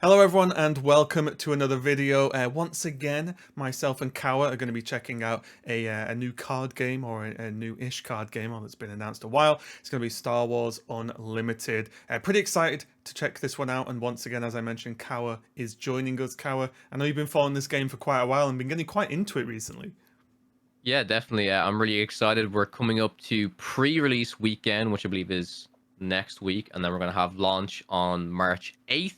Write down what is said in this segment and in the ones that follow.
Hello everyone and welcome to another video. Once again, myself and Kawa are going to be checking out a new card game, or a new-ish card game, one that's been announced a while. It's going to be Star Wars Unlimited. Pretty excited to check this one out, and once again, as I mentioned, Kawa is joining us. Kawa, I know you've been following this game for quite a while and been getting quite into it recently. Yeah, definitely. I'm really excited. We're coming up to pre-release weekend, which I believe is next week, and then we're going to have launch on March 8th.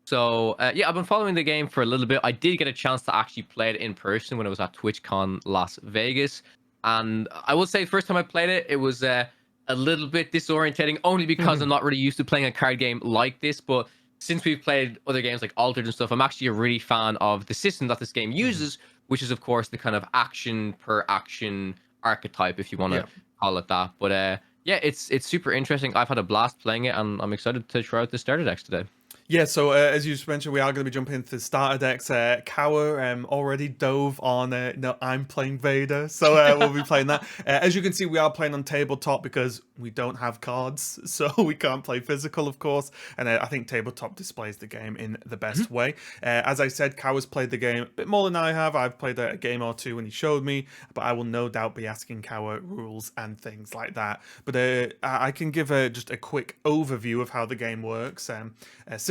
So, yeah, I've been following the game for a little bit. I did get a chance to actually play it in person when I was at TwitchCon Las Vegas. And I will say, first time I played it, it was a little bit disorientating, only because I'm not really used to playing a card game like this. But since we've played other games like Altered and stuff, I'm actually a really fan of the system that this game uses, which is of course the kind of action per action archetype, if you want to Yeah. call it that. But yeah, it's super interesting. I've had a blast playing it, and I'm excited to try out the starter decks today. Yeah, so as you just mentioned, we are going to be jumping into the starter decks. Kawa already dove on, no, I'm playing Vader, so we'll be playing that. As you can see, we are playing on tabletop because we don't have cards, so we can't play physical, of course, and I think tabletop displays the game in the Mhm. best way. As I said, Kawa's played the game a bit more than I have. I've played a game or two when he showed me, but I will no doubt be asking Kawa rules and things like that. But I can give just a quick overview of how the game works.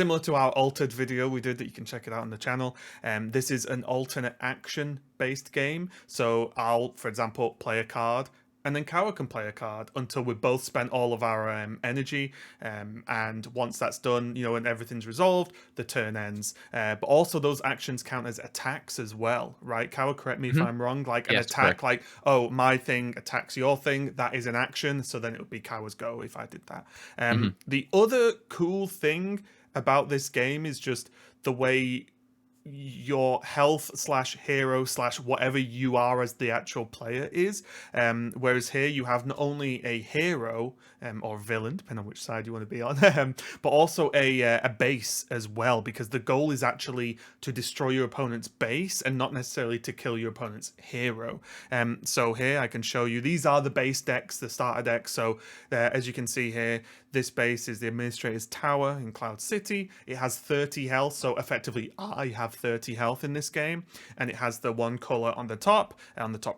Similar to our altered video we did that you can check it out on the channel. This is an alternate action based game. So I'll, for example, play a card, and then Kawa can play a card until we've both spent all of our energy. And once that's done, and everything's resolved, the turn ends. But also those actions count as attacks as well, right? Kawa, correct me if Mhm. I'm wrong. Like an Yes, attack, correct. like, oh, my thing attacks your thing, that is an action. So then it would be Kawa's go if I did that. Mhm. The other cool thing about this game is just the way your health slash hero slash whatever you are as the actual player is. Whereas here you have not only a hero, or villain, depending on which side you want to be on, but also a base as well, because the goal is actually to destroy your opponent's base and not necessarily to kill your opponent's hero. So here I can show you, these are the base decks, the starter decks. So as you can see here, this base is the Administrator's Tower in Cloud City. It has 30 health, so effectively I have 30 health in this game, and it has the one color on the top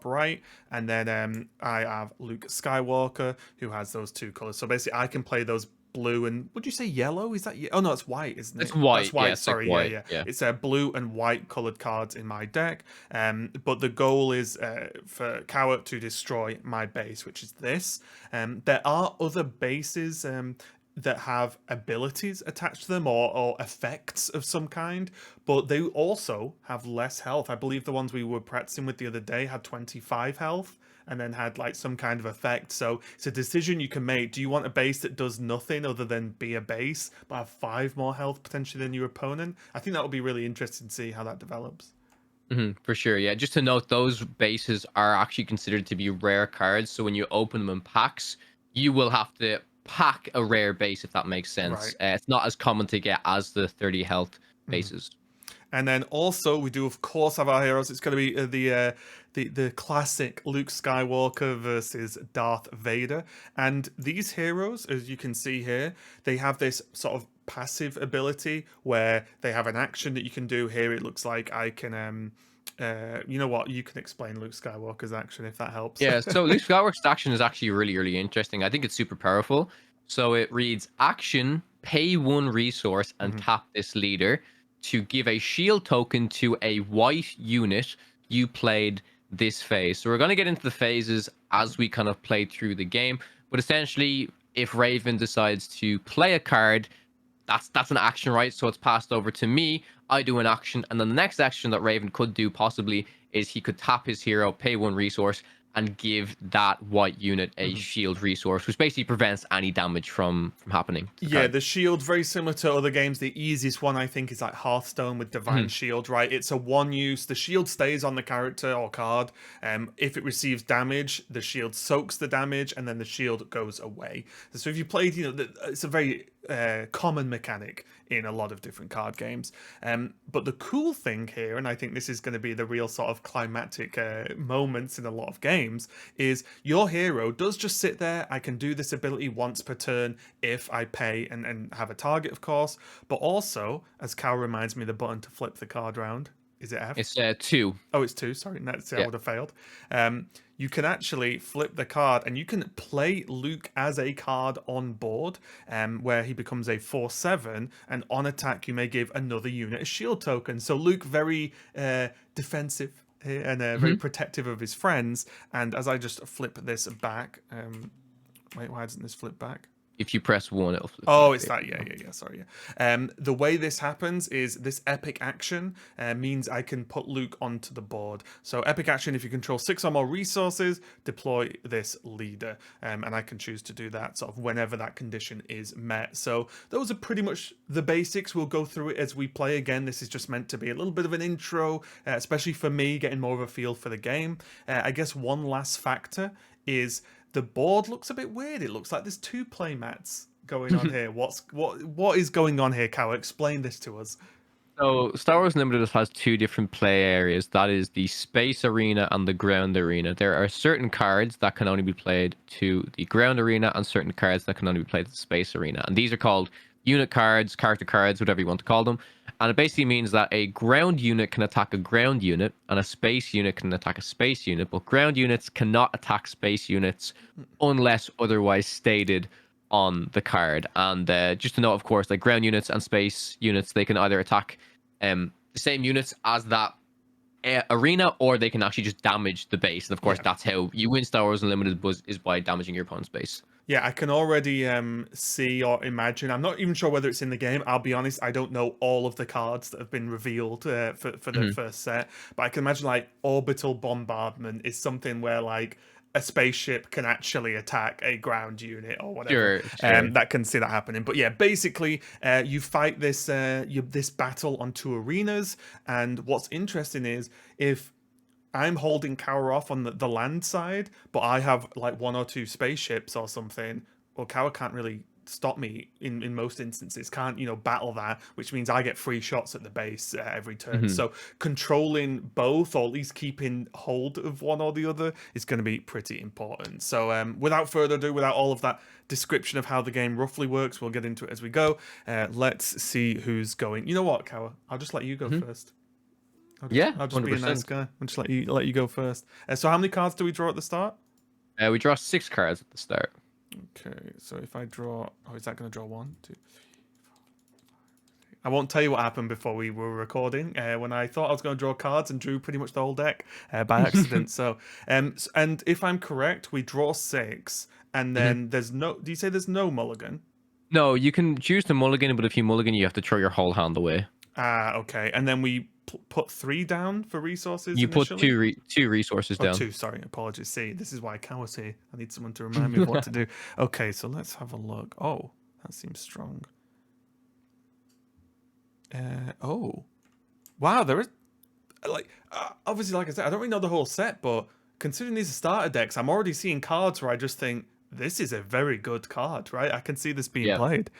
right, and then I have Luke Skywalker, who has those two colors. So basically I can play those blue and, would you say yellow? Is that, oh no, it's white, isn't It's it? That's white. Yeah, white. it's like Sorry, yeah, white. yeah. Yeah. It's blue and white colored cards in my deck. But the goal is for Kawa to destroy my base, which is this. There are other bases that have abilities attached to them, or effects of some kind, but they also have less health. I believe the ones we were practicing with the other day had 25 health and then had like some kind of effect. So it's a decision you can make. Do you want a base that does nothing other than be a base but have 5 more health potentially than your opponent? I think that would be really interesting to see how that develops. For sure. Yeah. Just to note, those bases are actually considered to be rare cards. So when you open them in packs, you will have to pack a rare base, if that makes sense. Right. It's not as common to get as the 30 health Mhm. bases. And then also we do of course have our heroes. It's going to be the classic Luke Skywalker versus Darth Vader. And these heroes, as you can see here, they have this sort of passive ability where they have an action that you can do. Here it looks like I can you know what, you can explain Luke Skywalker's action if that helps. Yeah, so Luke Skywalker's action is actually really, really interesting. I think it's super powerful. So it reads action, pay one resource and Mhm. tap this leader to give a shield token to a white unit you played this phase. So we're going to get into the phases as we kind of play through the game. But essentially, if Raven decides to play a card, that's an action, right? So it's passed over to me. I do an action, and then the next action that Raven could do possibly is he could tap his hero, pay one resource, and give that white unit a Mhm. shield resource, which basically prevents any damage from happening to the Yeah, card. the shield, very similar to other games. The easiest one, I think, is like Hearthstone with Divine Mhm. Shield, right? It's a one use. The shield stays on the character or card. If it receives damage, the shield soaks the damage and then the shield goes away. So if you played, it's a very common mechanic in a lot of different card games. But the cool thing here, and I think this is going to be the real sort of climactic moments in a lot of games, is your hero does just sit there. I can do this ability once per turn if I pay and have a target, of course. But also, as Cal reminds me, the button to flip the card round. Is it F? It's 2. Oh, it's two. Sorry, that's I Yeah. would have failed. You can actually flip the card, and you can play Luke as a card on board, where he becomes a 4/7, and on attack you may give another unit a shield token. So Luke very defensive and very Mhm. protective of his friends. And as I just flip this back, wait, why doesn't this flip back? If you press 1, it'll flip Oh, back. it's that. Yeah. Sorry. Yeah. The way this happens is this epic action means I can put Luke onto the board. So epic action, if you control 6 or more resources, deploy this leader, and I can choose to do that sort of whenever that condition is met. So those are pretty much the basics. We'll go through it as we play. Again, this is just meant to be a little bit of an intro, especially for me, getting more of a feel for the game. I guess one last factor is the board looks a bit weird. It looks like there's 2 play mats going on here. What is going on here, Kawa? Explain this to us. So Star Wars Unlimited has 2 different play areas. That is the space arena and the ground arena. There are certain cards that can only be played to the ground arena and certain cards that can only be played to the space arena. And these are called unit cards, character cards, whatever you want to call them. And it basically means that a ground unit can attack a ground unit and a space unit can attack a space unit, but ground units cannot attack space units unless otherwise stated on the card. And just to note, of course, like ground units and space units, they can either attack the same units as that arena, or they can actually just damage the base. And of course, Yeah. that's how you win Star Wars Unlimited, is by damaging your opponent's base. Yeah, I can already see or imagine. I'm not even sure whether it's in the game. I'll be honest, I don't know all of the cards that have been revealed for the first set, but I can imagine like orbital bombardment is something where like a spaceship can actually attack a ground unit or whatever. Sure. That can see that happening. But yeah, basically, you fight this this battle on 2 arenas, and what's interesting is if I'm holding Kawa off on the land side, but I have like 1 or 2 spaceships or something. Well, Kawa can't really stop me in most instances. Can't battle that, which means I get free shots at the base every turn. So controlling both, or at least keeping hold of one or the other, is going to be pretty important. So without further ado, without all of that description of how the game roughly works, we'll get into it as we go. Let's see who's going. You know what, Kawa? I'll just let you go first. I'll just be a nice 100%. guy. I'll just let you go first. So how many cards do we draw at the start? We draw 6 cards at the start. Okay, so if I draw, is that going to draw 1, 2, 3, 4, 5, 6? I won't tell you what happened before we were recording. When I thought I was going to draw cards and drew pretty much the whole deck by accident. So, and if I'm correct, we draw 6, and then there's no. Do you say there's no mulligan? No, you can choose to mulligan, but if you mulligan, you have to throw your whole hand away. Okay, and then we put 3 down for resources. You put initially? two resources down. 2, sorry, apologies. See, this is why Kawa's here. I need someone to remind me of what to do. Okay, so let's have a look. Oh, that seems strong. Oh, wow, there is like obviously, like I said, I don't really know the whole set, but considering these are starter decks, I'm already seeing cards where I just think this is a very good card, right? I can see this being played.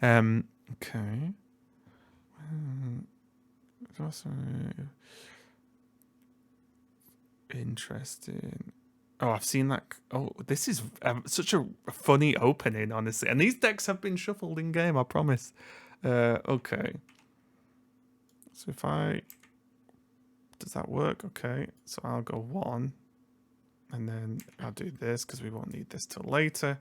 Okay. Interesting. Oh, I've seen that. Oh, this is such a funny opening, honestly. And these decks have been shuffled in game, I promise. Okay. So if I... Does that work? Okay. So I'll go 1. And then I'll do this because we won't need this till later.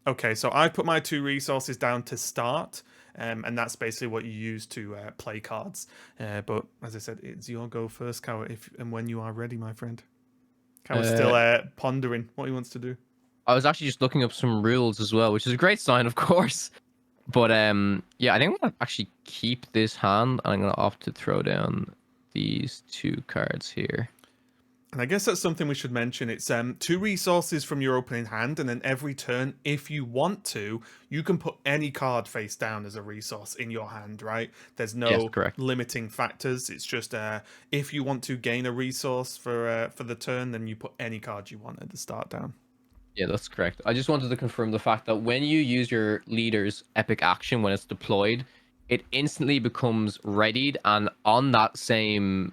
Okay, so I put my 2 resources down to start. And that's basically what you use to play cards. But as I said, it's your go first, Kawa, if and when you are ready, my friend. Kawa's still pondering what he wants to do. I was actually just looking up some rules as well, which is a great sign, of course. But yeah, I think I'm gonna actually keep this hand, and I'm gonna opt to throw down these 2 cards here. And I guess that's something we should mention. It's 2 resources from your opening hand, and then every turn, if you want to, you can put any card face down as a resource in your hand, right? There's no limiting factors. It's just if you want to gain a resource for the turn, then you put any card you want at the start down. Yeah, that's correct. I just wanted to confirm the fact that when you use your leader's epic action when it's deployed, it instantly becomes readied, and on that same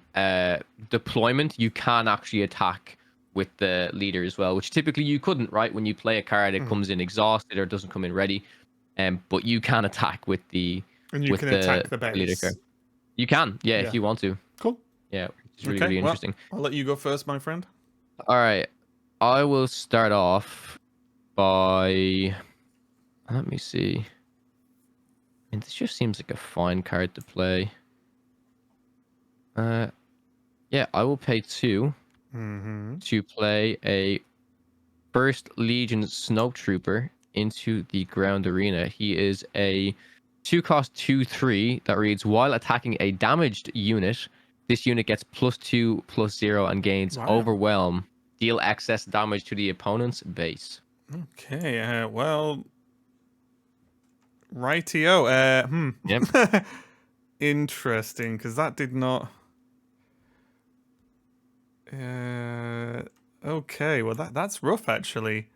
deployment, you can actually attack with the leader as well, which typically you couldn't, right? When you play a card, it Mhm. comes in exhausted or it doesn't come in ready, but you can attack with the And you can attack the leader card. base. You can, yeah, if Yeah. you want to. Cool. Yeah, which is really, Okay. really Well, interesting. I'll let you go first, my friend. All right, I will start off by, let me see. And this just seems like a fine card to play. Uh, yeah, I will pay 2 Mm-hmm. to play a First Legion Snowtrooper into the ground arena. He is a 2-cost 2/3 that reads, while attacking a damaged unit, this unit gets +2/+0 and gains Wow. Overwhelm. Deal excess damage to the opponent's base. Okay. Well, rightio. Yep. Interesting, because that did not. Okay. Well, that's rough, actually.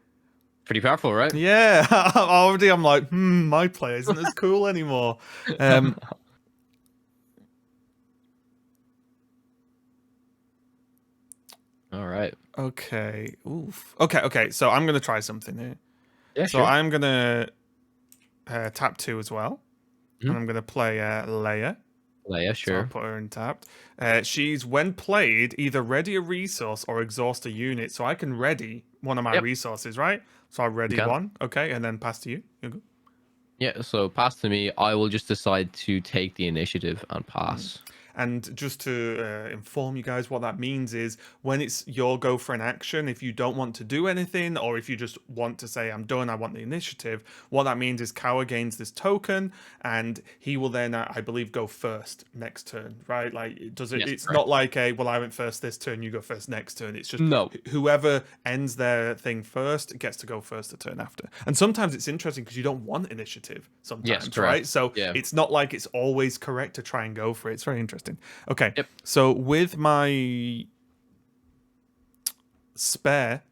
Pretty powerful, right? Yeah. Already, I'm like, my play isn't as cool anymore. Um. All right. Okay. Oof. Okay. Okay. So I'm gonna try something here. Yeah, So sure. I'm gonna tap 2 as well, Mhm. and I'm gonna play Leia. Yeah, So I'll sure. put her in tapped. She's, when played, either ready a resource or exhaust a unit. So I can ready one of my Yep, resources, right? So I'll you ready can. one, okay, and then pass to you. You go. Yeah, so pass to me. I will just decide to take the initiative and Mm. pass. And just to inform you guys, what that means is when it's your go for an action, if you don't want to do anything, or if you just want to say, I'm done, I want the initiative, what that means is Kawa gains this token, and he will then, I believe, go first next turn, right? Like, Yes, it's not correct. like well, I went first this turn, you go first next turn. It's just No. whoever ends their thing first gets to go first the turn after. And sometimes it's interesting because you don't want initiative Yes, sometimes, right? correct. So Yeah. it's not like it's always correct to try and go for it. It's very interesting. Okay, Yep. so with my spare,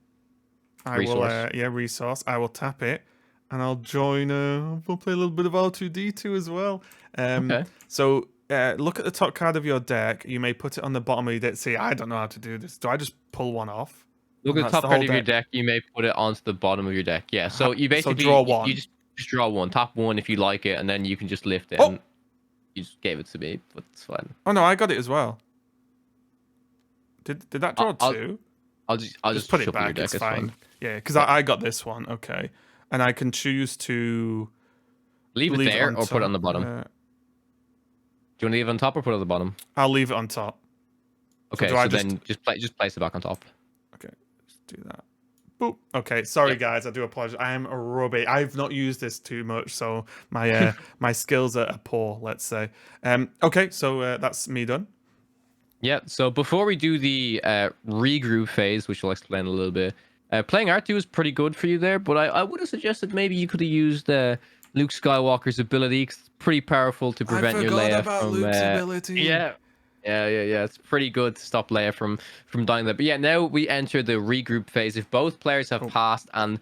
I will Resource. resource. I will tap it, and I'll join. We'll play a little bit of R2D2 as well. Okay. So look at the top card of your deck. You may put it on the bottom of your deck. See, I don't know how to do this. Do I just pull one off, Look and at the that's top the card whole of your deck? deck. You may put it onto the bottom of your deck. Yeah. So you So draw basically you one. just draw one, top one if you like it, and then you can just lift it. Oh, And you just gave it to me, but it's fine. oh no, I got it as well. Did that draw I'll I'll, two? I'll Just just put it shuffle your back. deck. It's It's fine. fine. Yeah, because Yeah. I got this one. Okay, and I can choose to Leave it leave it there on or put it on top. the bottom. Do you want to leave it on top or put it on the bottom? I'll leave it on top. So Okay. do I So just? then just place it back on top. Okay, just do that. Boop. Okay, sorry Yep. guys, I do apologize. I am a rubbish. I've not used this too much, so my my skills are poor. Let's say. Okay, so that's me done. Yeah, so before we do the regroup phase, which I'll explain a little bit, playing R2 is pretty good for you there, but I would have suggested maybe you could have used Luke Skywalker's ability. 'Cause it's pretty powerful to I prevent your forgot Leia about from. Luke's ability. Yeah, yeah. It's pretty good to stop Leia from dying there. But yeah, now we enter the regroup phase. If both players have Oh. passed and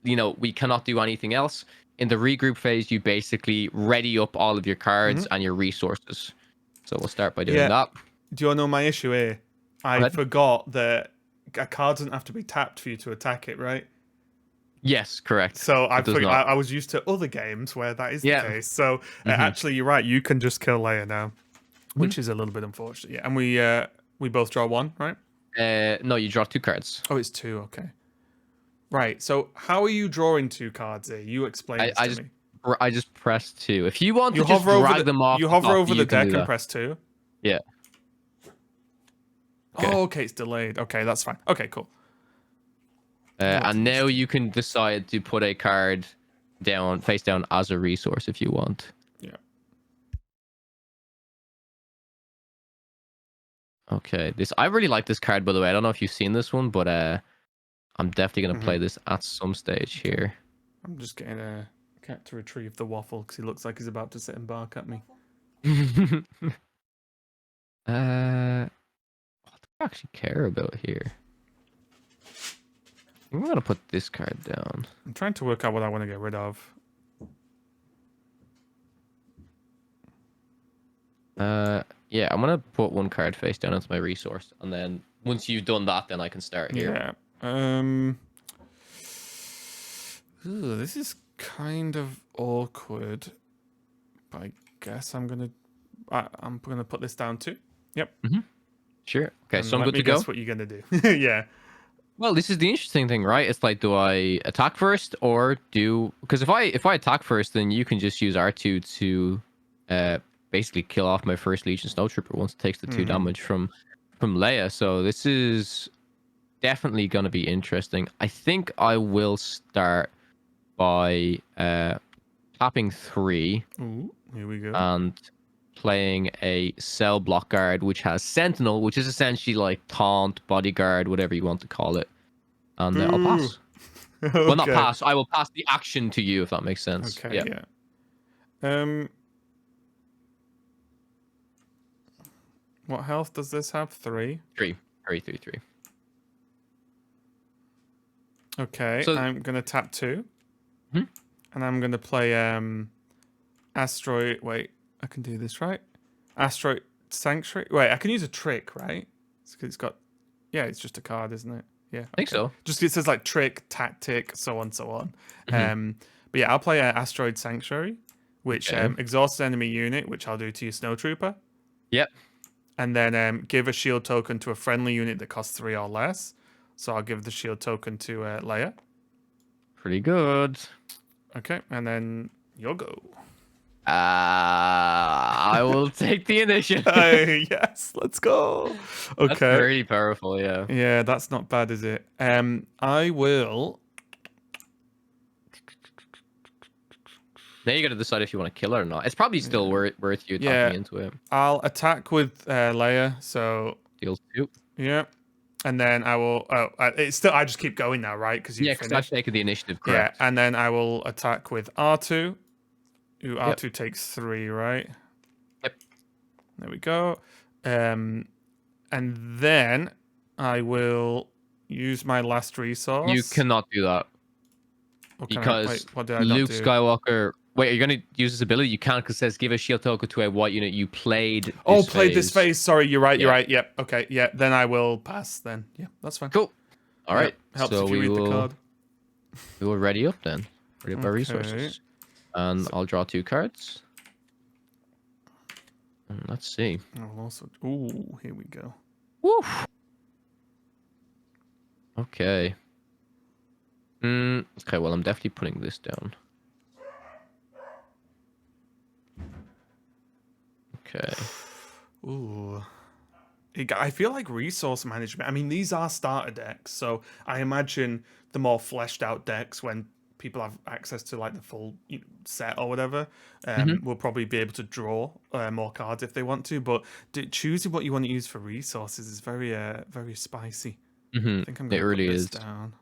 we cannot do anything else in the regroup phase, you basically ready up all of your cards Hmm. and your resources. So we'll start by doing Yeah. that. Do you know my issue here? Go I ahead. forgot that a card doesn't have to be tapped for you to attack it, right? Yes, correct. So I It does forgot. not. I was used to other games where that is the Yeah. case. So Hmm. actually, you're right. You can just kill Leia now, Hmm. which is a little bit unfortunate. Yeah, and we both draw one, right? No, you draw 2 cards. Oh, it's two. Okay. Right. So how are you drawing two cards here? You explain I, this I to just me. I just press 2. If you want to You just hover over drag the them off you the hover top, over the you can do deck and that. press two. Yeah. Okay. Oh, okay, it's delayed. Okay, that's fine. Okay, cool. What And is now it? you can decide to put a card down, face down as a resource if you want. Yeah. Okay. I really like this card, by the way. I don't know if you've seen this one, but I'm definitely gonna Hmm. play this at some stage Okay. here. I'm just getting a cat to retrieve the waffle because he looks like he's about to sit and bark at me. What do I actually care about here? I'm gonna put this card down. I'm trying to work out what I want to get rid of. Yeah, I'm gonna put one card face down into my resource, and then once you've done that, then I can start here. Yeah. Ooh, this is kind of awkward. But I guess I'm gonna put this down too. Yep. Sure. Okay, And so I'm let good me to go. guess what you're gonna do. Yeah. Well, this is the interesting thing, right? It's like, do I attack first or do? Because if I attack first, then you can just use R2 to basically kill off my first Legion Snowtrooper once it takes the 2 damage from Leia. So this is definitely going to be interesting. I think I will start by tapping 3 Ooh, here we go. and playing a cell block guard, which has Sentinel, which is essentially like taunt, bodyguard, whatever you want to call it. And I'll pass. Okay. Well, not pass. I will pass the action to you, if that makes sense. Okay, yeah. What health does this have? 3? 3. Okay, So, I'm gonna tap 2. Mhm. And I'm gonna play Asteroid. Wait, I can do this, right? Asteroid Sanctuary. Wait, I can use a trick, right? It's got. Yeah, it's just a card, isn't it? Yeah, I think so. Just it says like trick, tactic, so on, so on. Mhm. But yeah, I'll play Asteroid Sanctuary, which Okay. exhausts enemy unit, which I'll do to your Snowtrooper. Yep. And then give a shield token to a friendly unit that costs 3 or less. So I'll give the shield token to Leia. Pretty good. Okay, and then you'll go. I will take the initiative. Yes, let's go. Okay. That's very powerful, yeah. Yeah, that's not bad, is it? I will. Now you got to decide if you want to kill her or not. It's probably still worth you attacking into it. I'll attack with Leia. So Deals 2. yeah, and then I will. Oh, it's still. I just keep going now, right? Because Yeah, because I've taken the initiative. Correct. Yeah, and then I will attack with R2. Ooh, R2 takes 3, right? Yep. There we go. And then I will use my last resource. You cannot do that. Because what did I not Luke do? Skywalker. Wait, are you going to use this ability? You can't, because it says give a shield token to a white unit you played. Played this phase. Sorry, you're right. You're right. Yep. Okay. Yeah. Then I will pass. Then yeah, that's fine. Cool. All right. Helps so if you read the card. We will ready up then. Ready up our resources. And I'll draw 2 cards. And let's see. I'll also. Ooh, here we go. Woo. Okay. Okay, well, I'm definitely putting this down. Okay. Ooh. I feel like resource management. I mean, these are starter decks, so I imagine the more fleshed out decks, when people have access to like the full set or whatever, will probably be able to draw more cards if they want to. But choosing what you want to use for resources is very, very spicy. I think I'm going to put this down.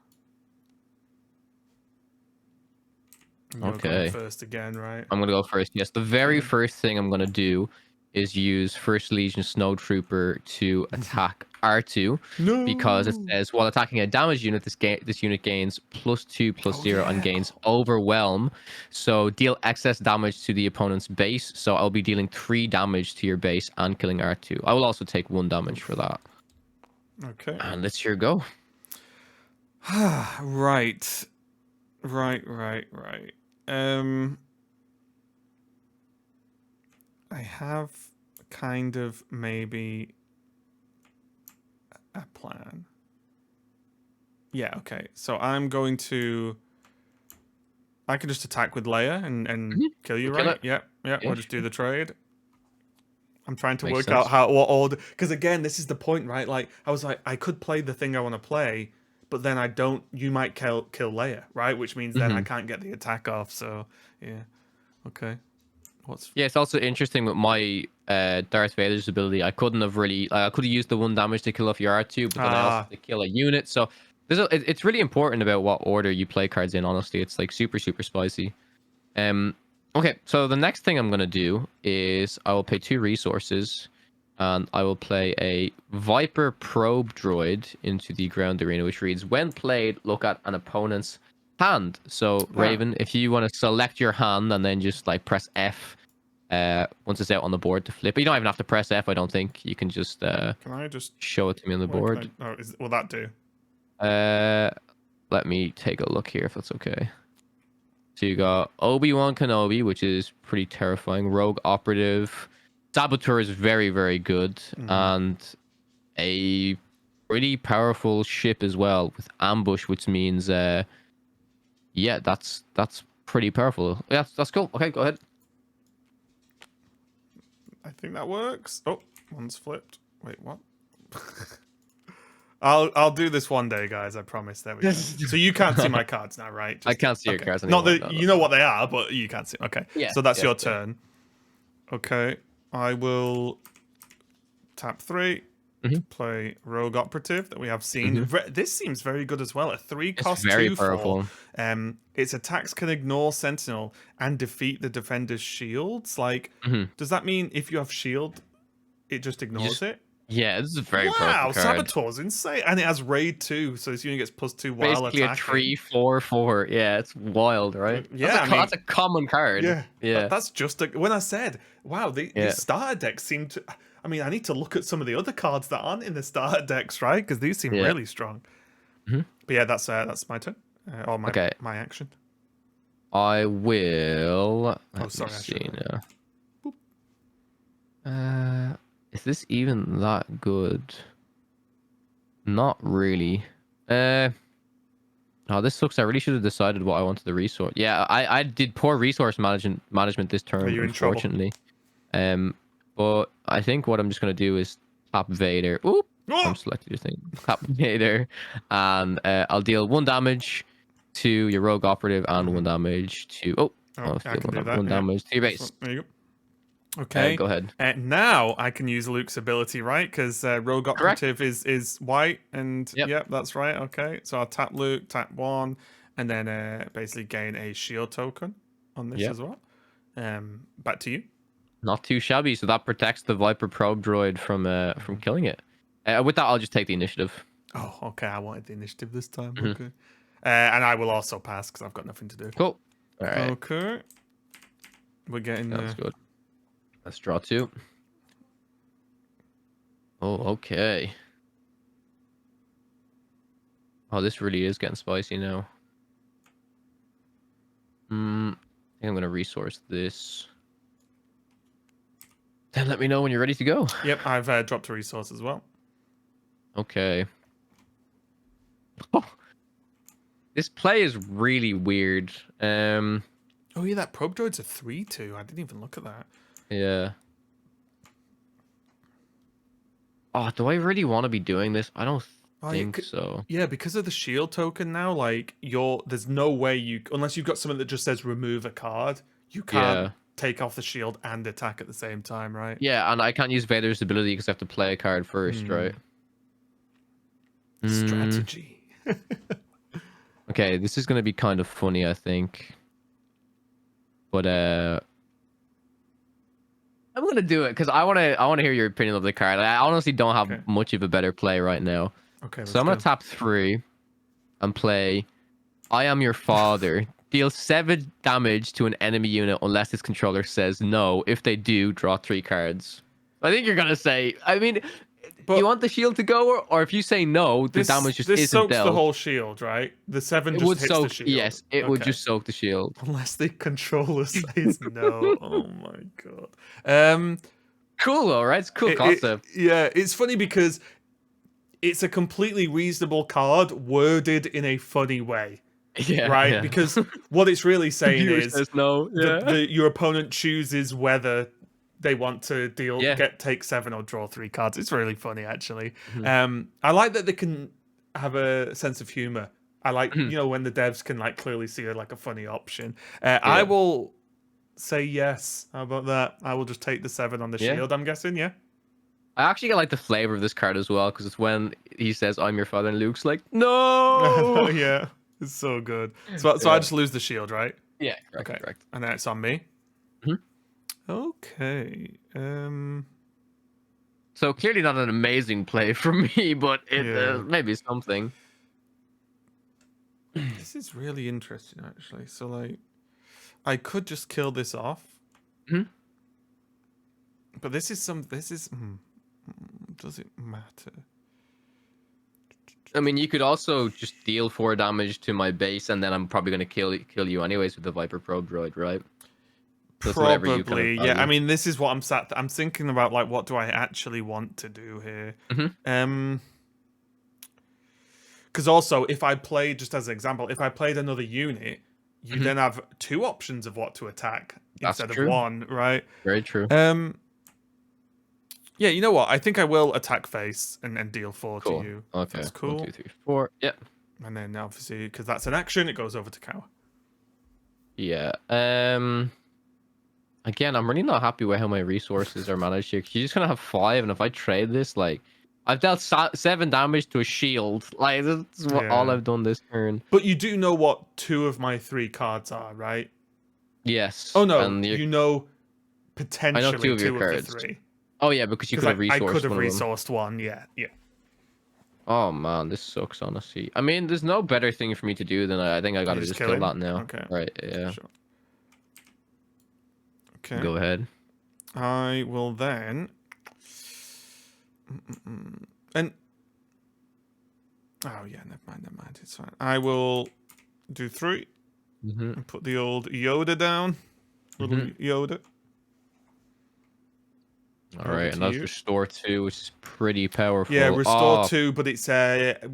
Okay. First again, right? I'm gonna go first. Yes, the very first thing I'm gonna do is use First Legion Snowtrooper to attack R2. No. Because it says while attacking a damaged unit, this unit gains +2/+0 and gains Overwhelm. So deal excess damage to the opponent's base. So I'll be dealing 3 damage to your base and killing R2. I will also take 1 damage for that. Okay. And let's hear go. Right. I have kind of maybe a plan. Yeah, okay. So I'm going to. I can just attack with Leia and kill you, right? Yep. We'll just do the trade. I'm trying to work out what order, because again, this is the point, right? Like I was like, I could play the thing I want to play, but then I don't. You might kill Leia, right? Which means then I can't get the attack off. So yeah, okay. Yeah, it's also interesting with my Darth Vader's ability. I couldn't have really. I could have used the 1 damage to kill off your R2, but then I also have to kill a unit. So it's really important about what order you play cards in. Honestly, it's like super spicy. Okay, so the next thing I'm gonna do is I will pay 2 resources And I will play a Viper Probe Droid into the ground arena, which reads, when played, look at an opponent's hand. So, Raven, if you want to select your hand and then just like press F once it's out on the board to flip it. You don't even have to press F, I don't think. You can just Can I just show it to me on the board. Will that do? Let me take a look here if that's okay. So you got Obi-Wan Kenobi, which is pretty terrifying. Rogue Operative. Saboteur is very, very good. And a pretty powerful ship as well with Ambush, which means, yeah, that's pretty powerful. Yeah, that's cool. Okay, go ahead. I think that works. Oh, one's flipped. Wait, what? I'll do this one day, guys. I promise. There we go. So you can't see my cards now, right? I can't see your cards anymore. Not that you know what they are, but you can't see. Okay. Yeah. So that's your turn. Okay. I will tap 3. Play Rogue Operative that we have seen. This seems very good as well. A 3 cost 2/4. Its attacks can ignore Sentinel and defeat the defender's shields. Like, does that mean if you have shield, it just ignores it? Yeah, this is a very powerful card. Saboteur's insane, and it has raid too, so this unit gets +2 while basically attacking. A 3/4/4. Yeah, it's wild, right? Yeah, that's a common card. Yeah. That's just when I said, wow, the starter decks seem to. I mean, I need to look at some of the other cards that aren't in the starter decks, right? Because these seem really strong. But yeah, that's my turn. Or my action. I will. Sorry, I see now. Is this even that good? Not really. Oh, this sucks. I really should have decided what I wanted to resource. Yeah, I did poor resource management this turn, unfortunately. But I think what I'm just gonna do is tap Vader. Oop! I'm selected your thing. Tap Vader, and I'll deal 1 damage to your Rogue Operative and 1 damage to. I can do that. 1 damage to your base. There you go. Okay, go ahead. Now I can use Luke's ability, right? Because Rogue Operative is white, and yep, that's right. Okay, so I'll tap Luke, tap 1, and then basically gain a shield token on this as well. Back to you. Not too shabby. So that protects the Viper Probe Droid from killing it. With that, I'll just take the initiative. Oh, okay. I wanted the initiative this time. Okay, and I will also pass because I've got nothing to do. Cool. All right. Okay. We're getting. That's good. Let's draw 2. Oh, okay. Oh, this really is getting spicy now. I think I'm gonna resource this. Then let me know when you're ready to go. Yep, I've dropped a resource as well. Okay. Oh, this play is really weird. Oh yeah, that probe droid's a 3/2. I didn't even look at that. Yeah. Oh, do I really want to be doing this? I don't think so. Yeah, because of the shield token now, like there's no way unless you've got something that just says remove a card, you can't take off the shield and attack at the same time, right? Yeah, and I can't use Vader's ability because I have to play a card first, right? Strategy. Okay, this is gonna be kind of funny, I think. But I'm gonna do it because I wanna hear your opinion of the card. I honestly don't have much of a better play right now. Okay. So I'm gonna tap 3 and play I Am Your Father. Deal 7 damage to an enemy unit unless its controller says no. If they do, draw 3 cards. I think you're gonna say. I mean, do you want the shield to go, or if you say no, the damage just isn't dealt. This soaks the whole shield, right? The 7 just hits the shield. Yes, it would just soak the shield. Unless the controller says no. Oh my god. Cool, all right. It's a cool concept. It's funny because it's a completely reasonable card worded in a funny way. Yeah. Right? Yeah. Because what it's really saying is says no. Your opponent chooses whether they want to take 7 or draw 3 cards. It's really funny, actually. I like that they can have a sense of humor. I like, when the devs can like clearly see a funny option. I will say yes. How about that? I will just take the 7 on the shield, I'm guessing, yeah? I actually like the flavor of this card as well, because it's when he says, I'm your father, and Luke's like, no! Yeah, it's so good. So I just lose the shield, right? Yeah, correct. And then it's on me? Okay. So clearly not an amazing play from me, but it Yeah. maybe something. This is really interesting, actually. So, like, I could just kill this off, Mhm. but this is some. This is. Does it matter? I mean, you could also just deal 4 damage to my base, and then I'm probably going to kill you anyways with the Viper Probe Droid, right? So it's whatever you kind of Probably, yeah. I value. mean, this is what I'm thinking about. Like, what do I actually want to do here? Mhm. Because also, if I played, just as an example, if I played another unit, you Mhm. then have 2 options of what to attack That's instead of true. 1, right? Very true. Yeah, you know what? I think I will attack face and deal 4 to Cool. you. Okay. That's 1, cool. 2, 3, 4. Yep. And then obviously, because that's an action, it goes over to Kawa. Yeah. Again, I'm really not happy with how my resources are managed here. 'Cause you're just gonna have 5, and if I trade this, like, I've dealt 7 damage to a shield. Like, that's all Yeah. I've done this turn. But you do know what 2 of my 3 cards are, right? Yes, Oh no, and you know I know 2 potentially of your 2 of the cards. 3. Oh yeah, because you Because could have I could resourced have one of them. resourced 1, yeah, yeah. Oh man, this sucks, honestly. I mean, there's no better thing for me to do than I think I You gotta just just kill kill him? that now. Okay. Right, yeah. Sure. Okay. Go ahead. I will then... And... Oh, yeah, never mind. It's fine. I will do 3 Mm-hmm. and put the old Yoda down. Little Mm-hmm. Yoda. All Over right, to and that's you. restore 2, which is pretty Yeah, powerful. restore Oh, 2, but it's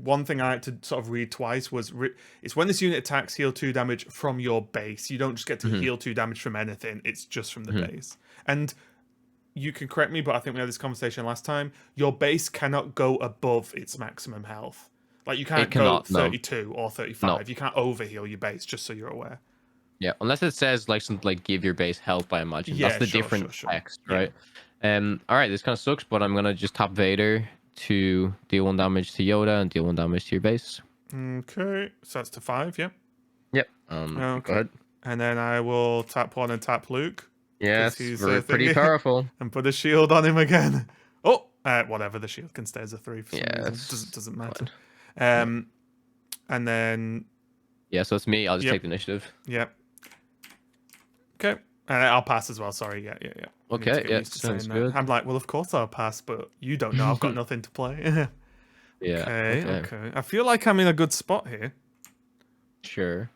one thing I had to sort of read twice was it's when this unit attacks, heal 2 damage from your base. You don't just get to mm-hmm. heal 2 damage from anything. It's just from the Mm-hmm. base. And you can correct me, but I think we had this conversation last time. Your base cannot go above its maximum health. Like you It can't go cannot. No, 32 or no. 35. You can't overheal your base. Just so you're aware. Yeah, unless it says like something like give your base health, I imagine. That's Yeah, the sure. different text, Yeah. right? All right, this kind of sucks, but I'm gonna just tap Vader to deal 1 damage to Yoda and deal 1 damage to your base. Okay, so that's to 5. Yeah. Yep. Go Okay. ahead. And then I will tap 1 and tap Luke. Because Yes, he's pretty thingy, powerful. and put a shield on him again. Oh, whatever. The shield can stay as a 3 for some Yeah, reason. it's Doesn't matter. fine. Yeah. And then Yeah, so it's me. I'll just yep, take the initiative. yep. Okay, and I'll pass as well. Sorry. Yeah. I need to Okay, get yeah, used to sounds saying that. good. I'm like, well, of course I'll pass, but you don't know. I've got nothing to play. Yeah, okay. Okay. I feel like I'm in a good spot here. Sure.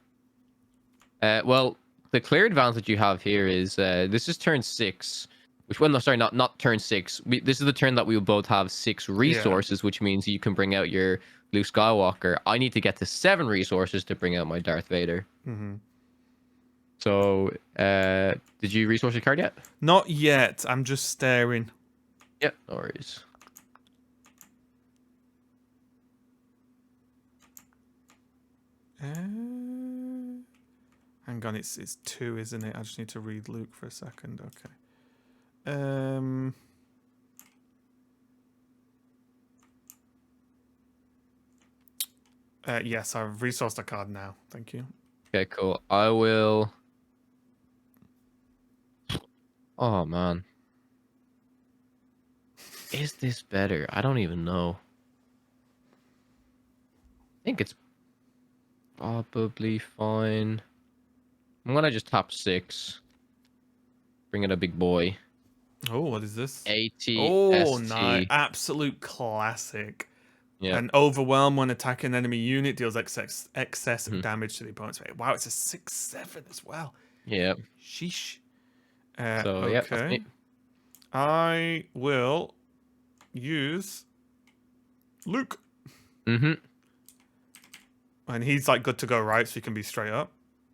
Well, the clear advantage you have here is this is turn 6. Which, well, no, sorry, not turn 6. This is the turn that we will both have 6 Yeah. resources, which means you can bring out your Luke Skywalker. I need to get to 7 resources to bring out my Darth Vader. Mm-hmm. So, did you resource your card yet? Not yet. I'm just staring. Yep, no worries. Hang on, it's 2, isn't it? I just need to read Luke for a second. Okay. Yes, I've resourced a card now. Thank you. Okay, cool. I will. Oh man, is this better? I don't even know. I think it's probably fine. I'm gonna just tap 6. Bring in a big boy. Oh, what is this? Oh, nice. ATST. Absolute classic. Yeah. An overwhelm when attacking enemy unit deals excess Mhm. damage to the opponent's base. Wow, it's a 6/7 as well. Yeah. Sheesh. So yeah, that's Okay. me. I will use Luke. Mm-hmm. And he's like good to go, right? So he can be straight up.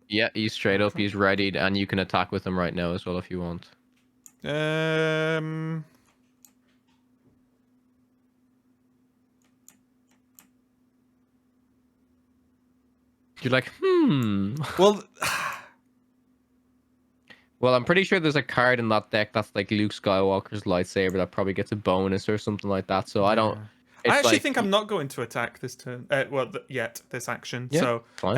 Yeah, he's straight up. He's readied, and you can attack with him right now as well if you want. You're like, Well, Well, I'm pretty sure there's a card in that deck that's like Luke Skywalker's lightsaber that probably gets a bonus or something like that. So I don't. yeah. I It's actually like, think I'm not going to attack this turn. Well, yet this action. yeah, So, fine.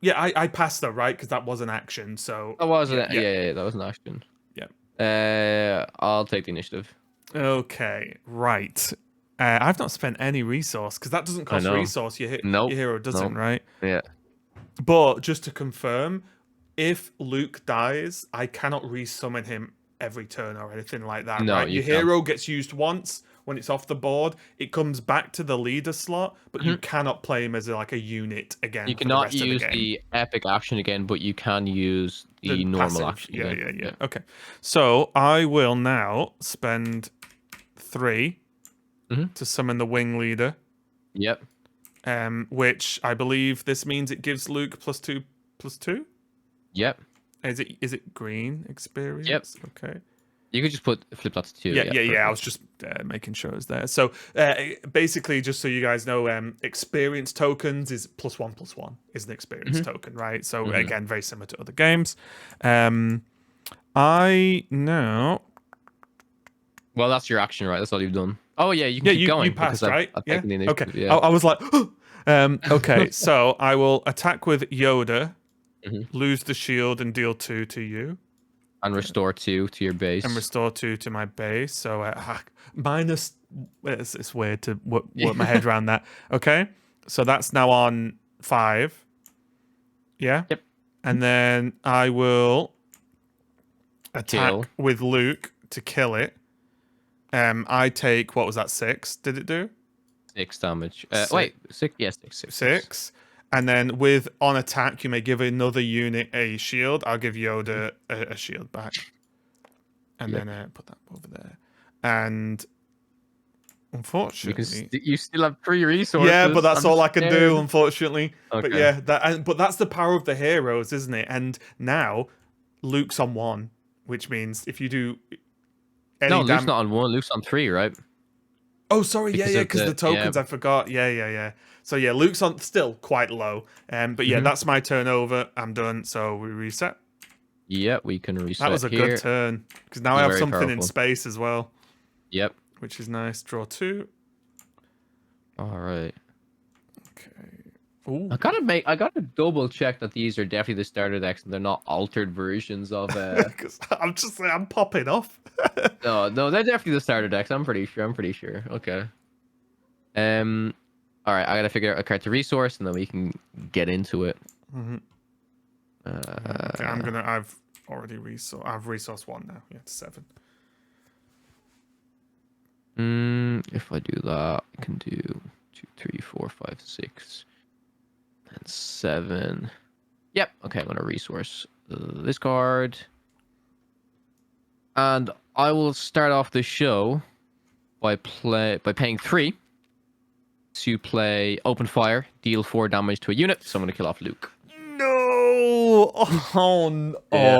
yeah, I passed though, right? Because that was an action. So That was yeah, an, yeah, that was an action. yeah. I'll take the initiative. Okay, right. I've not spent any resource because that doesn't I cost know. resource. Nope. Your hero doesn't, Nope. right? Yeah. But just to confirm, if Luke dies, I cannot resummon him every turn or anything like that, No, right? you Your can't. hero gets used once when it's off the board. It comes back to the leader slot, but you Mhm. cannot play him as like a unit You again for the cannot rest of the use game. the epic action again, but you can use The the normal passive, action yeah, again. yeah, yeah. Yeah. Okay, so I will now spend 3 Hmm. to summon the wing leader. Yep. Which I believe this means it gives Luke +2/+2. Yep. Is it green Yep. experience? Okay. You could just flip that to 2. Yeah, Yeah. yeah, yeah. I was Perfect. just making sure it's there. So basically, just so you guys know, experience tokens is +1/+1 is an experience Hmm. token, right? So Hmm. again, very similar to other games. Um, I know. Well, that's your action, right? That's all you've done. Oh yeah, you can Yeah, keep you going because passed, right? I've Yeah. taken the Okay. initiative. I, Yeah. I was like, okay. So I will attack with Yoda, Hmm. lose the shield, and deal 2 to you. And restore 2 to your And base. restore 2 to my base. So minus. It's weird to work my Yeah. head around that. Okay, so that's now on 5. Yeah, Yep. and then I will Kill. attack with Luke to kill it. I take what was that 6? Did it do 6 damage. six? Wait, 6. Yes, 6, 6, 6. 6. And then with on attack, you may give another unit a shield. I'll give Mhm. Yoda a shield back, and Yep. then put that over there. And unfortunately, You still have 3 yeah, but resources. that's I'm all I can do, scared. unfortunately. But Okay. yeah, but that's the power of the heroes, isn't it? And now Luke's on 1, which means if you do No, any Luke's damage. not on 1. Luke's on 3, right? Oh, sorry, yeah, Because yeah, of because the yeah. tokens I forgot. Yeah, yeah, yeah. So yeah, Luke's on still quite low. But yeah, Hmm. that's my turn over. I'm done. So we reset. Yeah, we can That was reset a good here. turn because now It I was have very something in powerful. space as well, Yep. which is nice. Draw 2. All right. Okay. Ooh. I gotta double check that these are definitely the starter decks and they're not altered versions of Because I'm popping off. No, no, they're definitely the starter decks. I'm pretty sure. I'm pretty sure. Okay. Um all right, I gotta figure out a card to resource and then we can get into it. Mhm. Okay, Uh I've already I've resourced 1 now. Yeah, it's 7. if I do that, I can do 2, 3, 4, 5, 6, and 7. Yep. Okay, I'm gonna resource this card. And I will start off the show by paying 3 to play open fire, deal 4 damage to a unit. So I'm gonna kill off Luke. No! Oh, Yeah.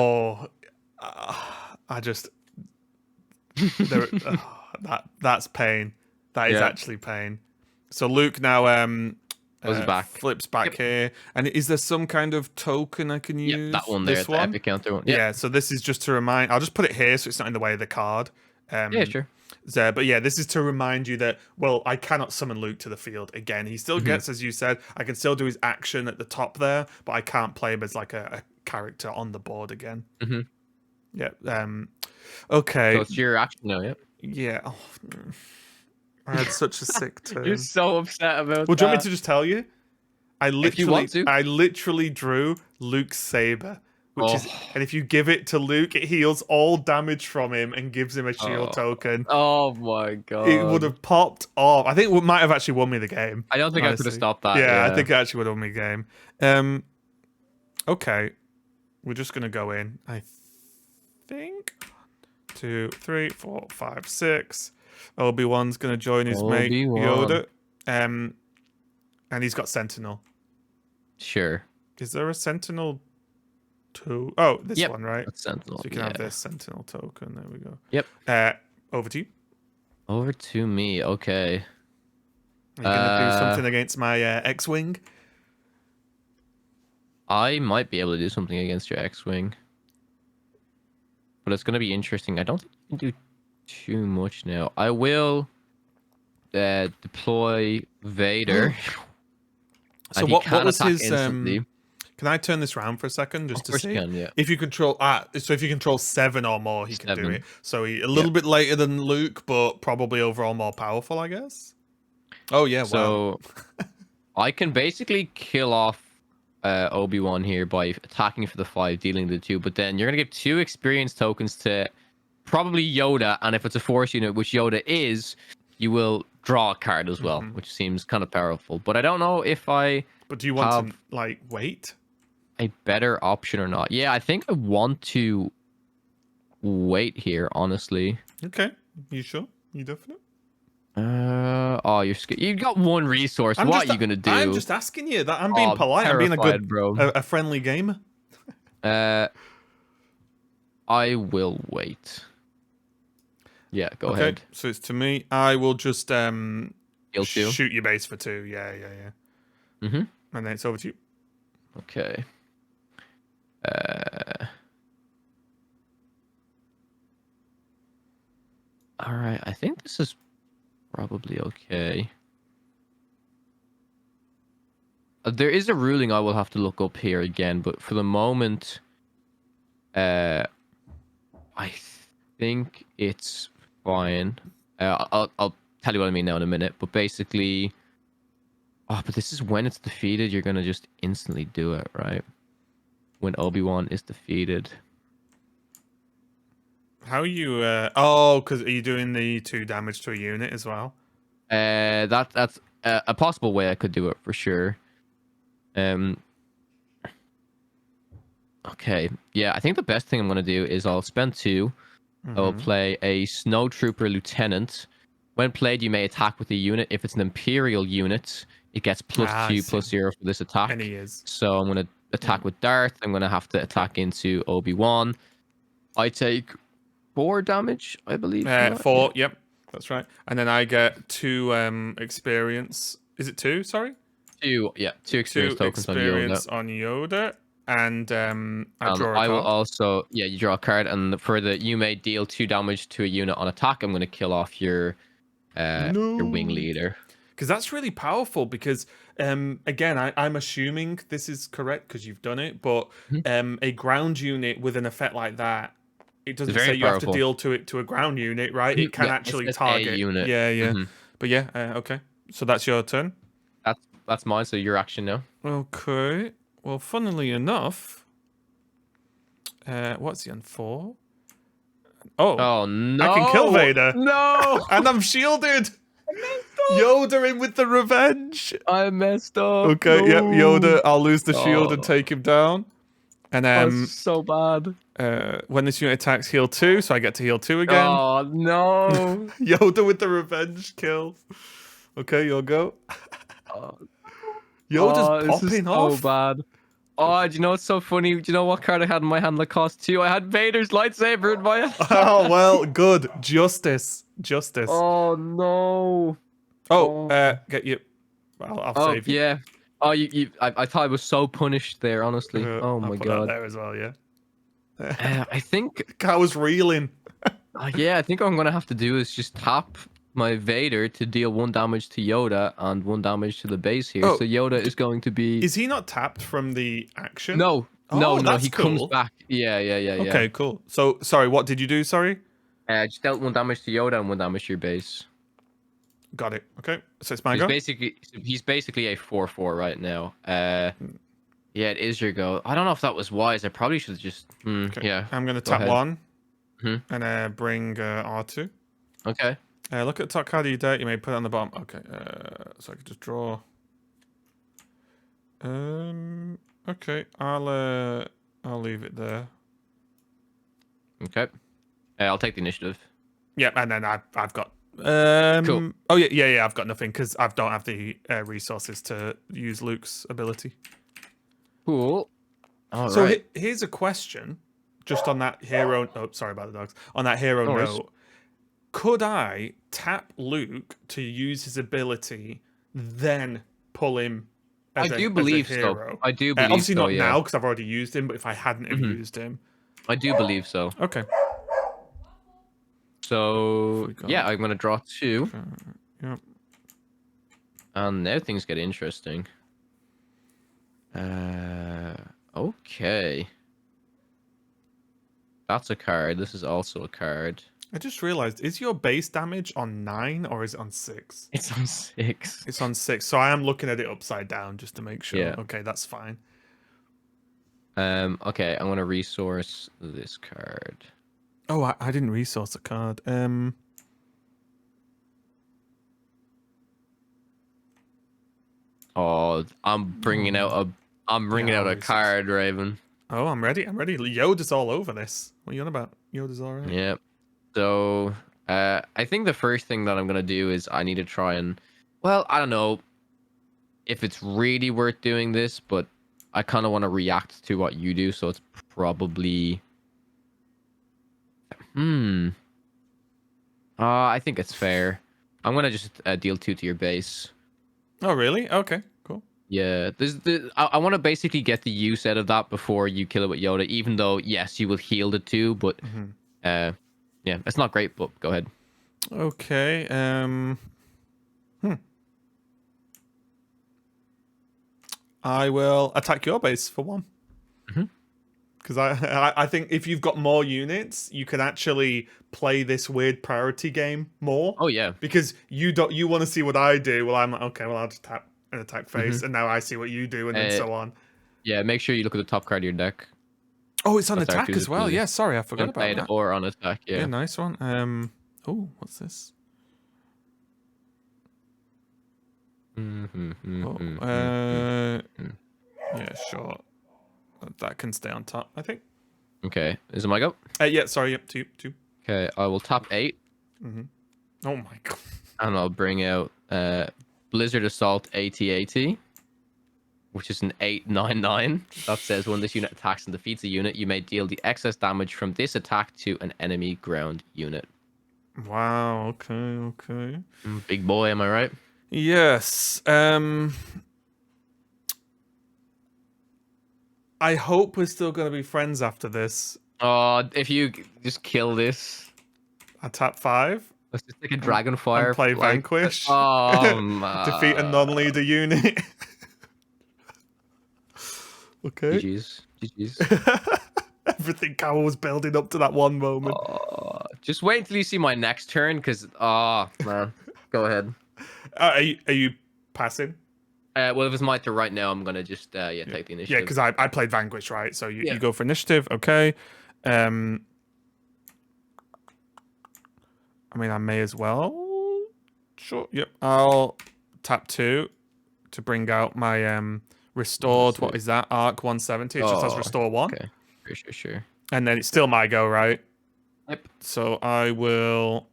oh. I just there. That's pain. That is Yeah. actually pain. So Luke now Goes back. flips back Yep. here, and is there some kind of token I can Yep. That use? one there, This the one? epic counter one. Yep. Yeah. So this is just to remind. I'll just put it here so it's not in the way of the card. Yeah, Um, sure. but yeah, this is to remind you that, well, I cannot summon Luke to the field again. He still Hmm. gets, as you said, I can still do his action at the top there, but I can't play him as like a character on the board again. Hmm. Yeah. So Okay. it's your action now. Yep. Yeah. Oh, I had such a sick You're turn. so upset about Well, do you want me that. to just tell you? If you want to. I literally drew Luke's saber, which Oh. is, and if you give it to Luke, it heals all damage from him and gives him a shield Oh. token. Oh my It would god. have popped off. I think it might have actually won me the game. I don't think I could have Honestly, stopped that. yeah, I Yeah. think it actually would have won me the game. Um, okay, we're just gonna go in. I think 2, 3, 4, 5, 6. Obi-Wan's gonna join his mate Obi-Wan. Yoda. And he's got Sentinel. Sure. Is there a Sentinel 2? Oh, this Yep. one, right? That's Sentinel. So you can Yeah. have this Sentinel token. There we go. Yep. Over to you. Over to me. Okay. Are you gonna do something against my X-wing? I might be able to do something against your X-Wing. But it's going to be interesting. I don't think you can do too much now. I will deploy Vader. So And he what can was attack his instantly. Can I turn this round for a second just Of to course you see can, yeah. if you control? So if you control 7 or more, he can do 7. it. So he a Yeah. little bit later than Luke, but probably overall more powerful, I guess. Oh yeah, wow. So I can basically kill off Obi-Wan here by attacking for the 5, dealing the 2, but then you're gonna get 2 experience tokens to probably Yoda, and if it's a Force unit, which Yoda is, you will draw a card as well, which seems kind of powerful. But I don't know if I But do you want to have like wait? a better option or not. Yeah, I think I want to wait here, honestly. Okay, you sure? You definite? Oh, you got 1 resource. What are you gonna I'm do? just asking you that. I'm being Oh, polite. I'm being a terrified, good, bro. a friendly gamer. I will wait. Yeah, go Okay, ahead. so it's to me. I will just Kill 2. shoot your base for 2. Yeah. Mm-hmm. And then it's over to you. Okay. All right. I think this is probably okay. There is a ruling I will have to look up here again, but for the moment, I think it's fine. I'll tell you what I mean now in a minute. But basically, but this is when it's defeated. You're gonna just instantly do it, right? When Obi-Wan is defeated. How are you? Oh, because are you doing the 2 damage to a unit as well? That's a possible way I could do it for sure. Okay. Yeah, I think the best thing I'm gonna do is I'll spend 2. I will play a Snowtrooper Lieutenant. When played, you may attack with a unit. If it's an Imperial unit, it gets +2, +0 for this attack. And he is. So I'm gonna attack with Darth. I'm gonna have to attack into Obi-Wan. I take 4 damage, I believe. 4. Yep, that's right. And then I get 2 experience. Is it 2? Sorry. 2. Yeah, 2 experience 2 tokens experience on Yoda. on Yoda. And I draw a I will card. also, yeah, you draw a card, and for the you may deal 2 damage to a unit on attack. I'm gonna kill off your wing leader. Because that's really powerful. Because again, I'm assuming this is correct because you've done it. But a ground unit with an effect like that, it doesn't say you have to deal to a ground unit, right? It can actually target a unit. Yeah. But yeah, okay. So that's your turn. That's mine. So your action now. Okay. Well, funnily enough, what's he on 4? Oh no! I can kill Vader. No, and I'm shielded. Yoda in with the revenge. I messed up. Okay, no. Yep, Yoda. I'll lose the shield and take him down. And that's so bad. when this unit attacks, heal 2, so I get to heal 2 again. Oh no! Yoda with the revenge kill. Okay, you'll go. Yoda's popping off. So bad. Oh, do you know what's so funny? Do you know what card I had in my hand that cost 2? I had Vader's lightsaber in my hand. Oh well, good. Justice. Oh no. Get you. I'll save you. Yeah. Oh, I thought I was so punished there, honestly. Oh my I'll put god. that there as well, yeah. I think. I was reeling. Yeah, I think what I'm gonna have to do is just tap my Vader to deal 1 damage to Yoda and 1 damage to the base here. So Yoda is going to be. Is he not tapped from the action? No. He comes back. Yeah. Okay, cool. So sorry, what did you do? Sorry. Just dealt 1 damage to Yoda and 1 damage to your base. Got it. Okay, so it's my go. He's basically a 4/4 right now. Yeah, it is your go. I don't know if that was wise. I probably should have just. Okay. Yeah. I'm gonna tap 1 and bring R2. Okay. Look at the top card of your deck. You may put it on the bottom. Okay. So I can just draw. Okay. I'll leave it there. Okay. I'll take the initiative. Yeah, and then I've got. Cool. Oh yeah. I've got nothing because I don't have the resources to use Luke's ability. Cool. All so right. Here's a question, just on that hero. Oh, sorry about the dogs. On that hero note, could I tap Luke to use his ability, then pull him? I do believe so. I do believe obviously so. Obviously not now because I've already used him. But if I hadn't have used him, I do believe so. Okay. So yeah, I'm gonna draw 2. Yep. And now things get interesting. Okay. That's a card. This is also a card. I just realized, is your base damage on 9 or is it on 6? It's on 6. It's on 6, so I am looking at it upside down just to make sure. Yeah. Okay, that's fine. Okay, I'm gonna resource this card. Oh, I didn't resource a card. Oh, I'm bringing out Yeah, I'll a resource. card, Raven. Oh, I'm ready. I'm ready. Yoda's all over this. What are you on about? Yoda's all right. Yeah. So, I think the first thing that I'm gonna do is I need to try and, well, I don't know if it's really worth doing this, but I kind of want to react to what you do, so it's probably, I think it's fair. I'm gonna just deal 2 to your base. Oh, really? Okay, cool. Yeah, I want to basically get the use out of that before you kill it with Yoda. Even though, yes, you will heal the 2, but yeah, it's not great. But go ahead. Okay. I will attack your base for 1. Because I think if you've got more units, you can actually play this weird priority game more. Oh yeah. Because you want to see what I do. Well, I'm like, okay, well, I'll just tap an attack phase, and now I see what you do, and then so on. Yeah, make sure you look at the top card of your deck. Oh, it's on attack as well. Yeah, sorry, I forgot about that. Or on attack. Yeah. Yeah, nice one. Oh, what's this? Yeah, sure. That can stay on top, I think. Okay, is it my go? Yeah, sorry, yep, two. Okay, I will tap 8. Oh my god. And I'll bring out Blizzard Assault AT-AT, which is an 8/9/9. That says when this unit attacks and defeats a unit, you may deal the excess damage from this attack to an enemy ground unit. Wow, okay. Big boy, am I right? Yes. I hope we're still going to be friends after this. Oh, if you just kill this. I tap 5. Let's just take a Dragonfire. And play Vanquish. Defeat a non-leader unit. Okay. GG's. Everything Kawa was building up to that one moment. Just wait until you see my next turn, because, man. Go ahead. Are you passing? Well, if it's my turn right now, I'm going to just, take the initiative. Yeah, because I played Vanquish, right? So you go for initiative, okay. I mean, I may as well. Sure, yep. I'll tap 2 to bring out my restored, what is that? Arc 170. It just has restore 1. Okay, sure. And then it's still my go, right? Yep. So I will...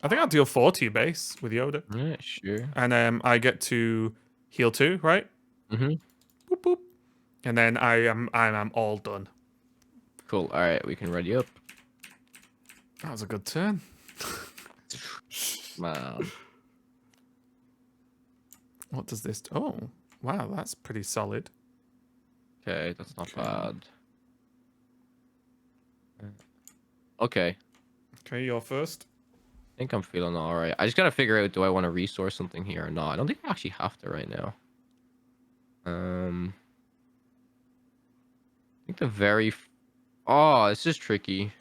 I think I'll deal 4 to your base with Yoda. Yeah, sure. And I get to heal 2, right? Boop, boop. And then I'm all done. Cool. All right, we can ready up. That was a good turn. Man. What does this... Oh, wow, that's pretty solid. Okay, that's not bad. Okay. Okay, you're first. I think I'm feeling all right. I just got to figure out, do I want to resource something here or not? I don't think I actually have to right now. I think the very... Oh, this is tricky.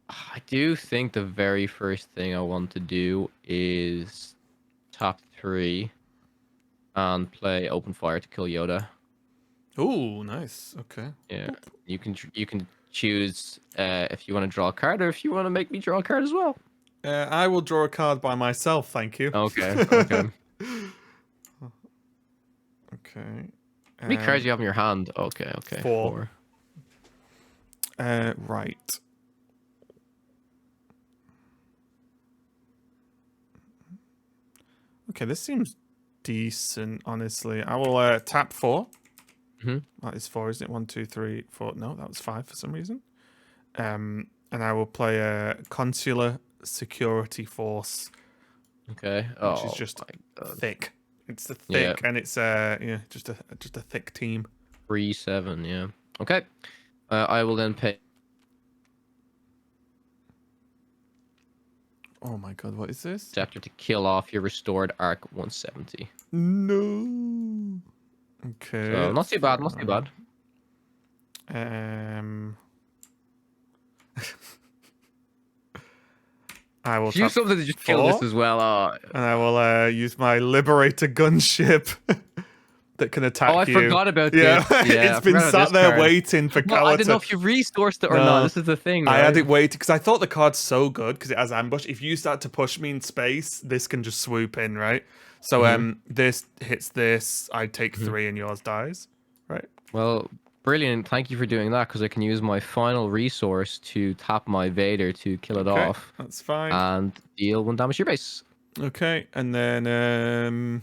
I do think the very first thing I want to do is top 3 and play open fire to kill Yoda. Ooh, nice. Okay. Yeah, you can choose if you want to draw a card or if you want to make me draw a card as well. I will draw a card by myself, thank you. Okay. Okay. How many cards do you have in your hand? Okay. 4. Right. Okay, this seems decent, honestly. I will tap 4. That is 4, isn't it? 1, 2, 3, 4. No, that was 5 for some reason. And I will play a Consular Security Force. Okay. Which is just thick. It's the thick, and it's just a thick team. 3/7, yeah. Okay. I will then pay. Oh my god, what is this? Scepter to kill off your restored arc 170. No. Okay. So not that's too bad, fair not too bad. enough. I will Use tap something to just kill 4, this as well. and I will use my Liberator gunship that can attack I you. forgot about Yeah, this. Yeah, it's I been forgot about sat this there card. waiting for Well, I Kawa didn't know to. if you resourced it or No, not. This is the thing, I right? had it waiting because I thought the card's so good because it has ambush. If you start to push me in space, this can just swoop in, right? So this hits this. I take 3 and yours dies, right? Well, brilliant. Thank you for doing that because I can use my final resource to tap my Vader to kill it Okay, off that's fine. and deal 1 damage to your base. Okay, and then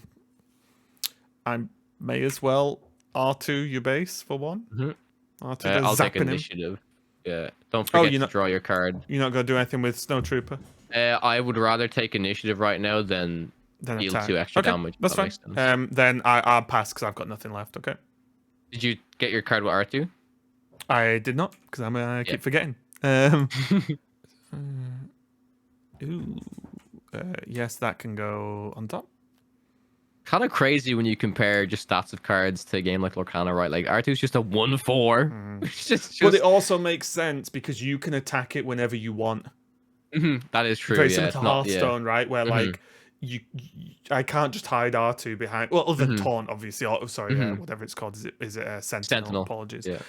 I may as well R2 your base for 1. R2 does I'll take zapping him. initiative. Yeah. Don't Oh, forget to draw your card. you're not gonna do anything with Snowtrooper. I would rather take initiative right now than Then deal attack. 2 extra Okay, damage. If that's that fine. makes sense. Then I'll pass because I've got nothing left. Okay. Did you get your card with R2? I did not because I keep forgetting. Ooh. Yes, that can go on top. Kind of crazy when you compare just stats of cards to a game like Lorcana, right? Like R2 is just a 1/4. It's just... But it also makes sense because you can attack it whenever you want. That is true. Very Yeah, similar it's to not. Yeah. Hearthstone, right? Where like I can't just hide R2 behind. Well, other than Taunt, obviously. Or, sorry, whatever it's called. Is it Sentinel? Sentinel. Apologies. Yeah.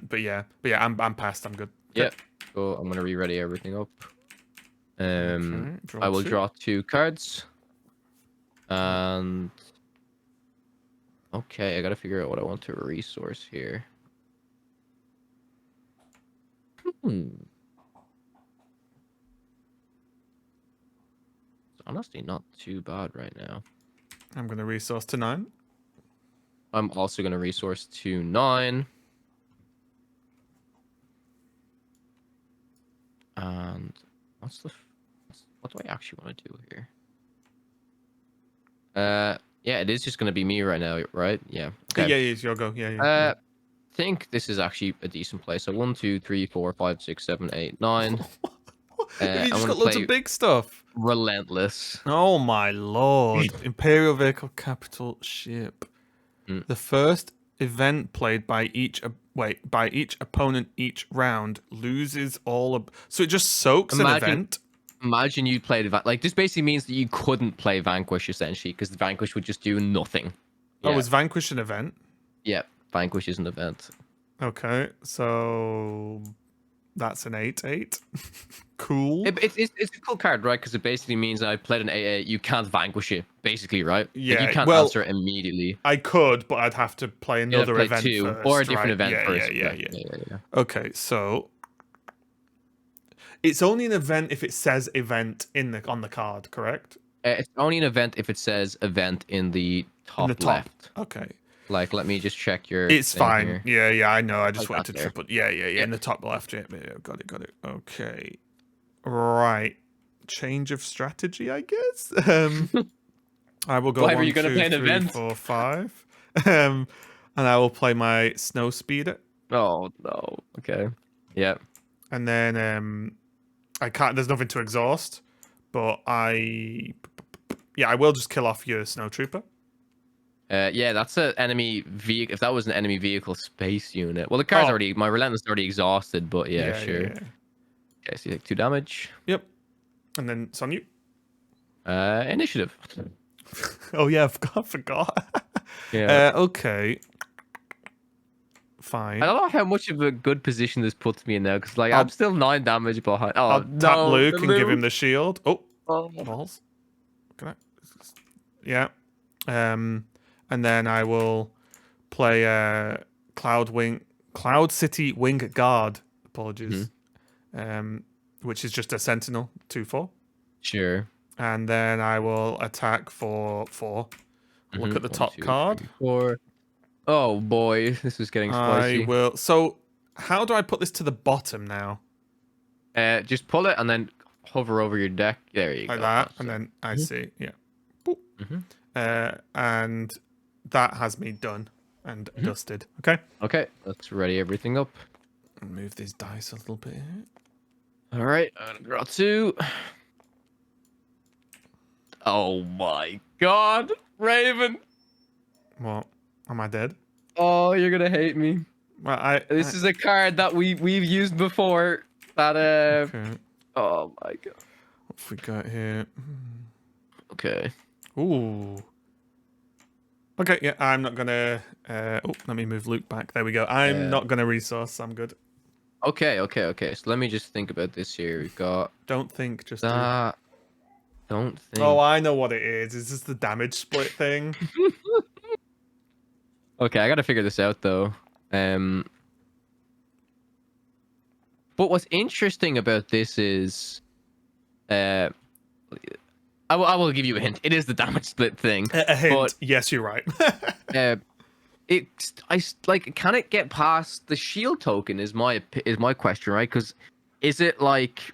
But yeah. I'm past. I'm good. Okay. Yeah. So I'm gonna re-ready everything up. I will 2. draw 2 cards. And okay, I gotta figure out what I want to resource here. It's honestly not too bad right now. I'm gonna resource to 9. I'm also gonna resource to 9. And what do I actually want to do here? Yeah, it is just gonna be me right now, right? Yeah. Okay. Yeah, it's your go. Yeah. Think this is actually a decent play. So 1, 2, 3, 4, 5, 6, 7, 8, 9. You just got loads of big stuff. Relentless. Oh my lord! Imperial vehicle, capital ship. The first event played by each opponent each round loses all. So it just soaks an event. Imagine you played like this. Basically means that you couldn't play Vanquish essentially because Vanquish would just do nothing. Yeah. Oh, is Vanquish an event? Yeah, Vanquish is an event. Okay, so that's an 8/8. Cool. It's a cool card, right? Because it basically means that I played an 8/8. You can't vanquish it, basically, right? Yeah. Like, you can't answer it immediately. I could, but I'd have to play another event 2 first, or a different right? event first. Yeah. Okay, so it's only an event if it says event on the card, correct? It's only an event if it says event in the top left. Okay. Like, let me just check your. It's fine. Here. Yeah, I know. I just wanted to there. triple. Yeah. In the top left. Yeah, got it. Okay. Right. Change of strategy, I guess. I will go. Why 1, were you going to 2, play an 3, event? 4, 5. And I will play my snow speeder. Oh no. Okay. Yeah. And then I can't. There's nothing to exhaust, but I will just kill off your snow trooper. Yeah, that's an enemy vehicle. If that was an enemy vehicle space unit, well, the card's already. My relentless already exhausted, but yeah, sure. Yeah. Okay, so you take 2 damage. Yep. And then it's on you. Initiative. Oh yeah, I forgot. Yeah. Okay. Fine. I don't know how much of a good position this puts me in now, because like I'm still 9 damage behind. Oh, I'll tap no, Luke and give him the shield. Oh, Oh. balls. Can I? Yeah. And then I will play Cloud City Wing Guard. Apologies. Which is just a Sentinel 2/4. Sure. And then I will attack for 4. Look at the 1, top 2, card. 3, 4. Oh boy, this is getting spicy. I will. So, how do I put this to the bottom now? Just pull it and then hover over your deck. There you go. Like that, and then I see. Yeah. Boop. And that has me done and dusted. Okay. Okay, let's ready everything up. Move these dice a little bit here. All right, I'm gonna draw 2. Oh my god, Raven. What? Am I dead? Oh, you're gonna hate me. Well, This is a card that we've used before. That okay. Oh my god. What have we got here? Okay. Ooh. Okay, yeah, I'm not gonna. Let me move Luke back. There we go. I'm not gonna resource. I'm good. Okay. So let me just think about this here. We've got Don't think, just do. that. Don't Oh, think. I know what it is. Is this the damage split thing? Okay, I gotta figure this out though. But what's interesting about this is, uh, I will give you a hint. It is the damage split thing. A But hint. Yes, you're right. uh, like, can it get past the shield token? Is my question, right? Because is it like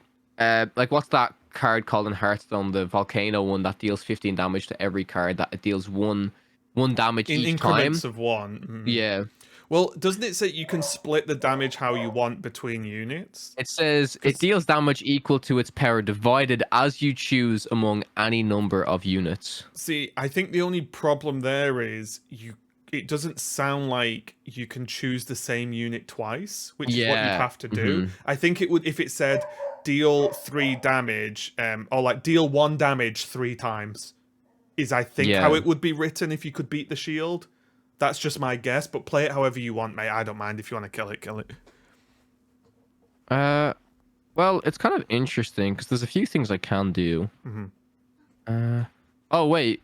what's that card called in Hearthstone, the volcano one that deals 15 damage to every card, that it deals one damage In each increments time? of one. Yeah. Well, doesn't it say you can split the damage how you want between units? It says it deals damage equal to its power divided as you choose among any number of units. See, I think the only problem there is it doesn't sound like you can choose the same unit twice, which is what you'd Yeah. have to do. I think it would if it said deal 3 damage, or like deal 1 damage 3 times, is I think how Yeah. it would be written if you could beat the shield. That's just my guess, but play it however you want, mate. I don't mind. If you want to kill it, kill it. Well, it's kind of interesting because there's a few things I can do. Oh wait.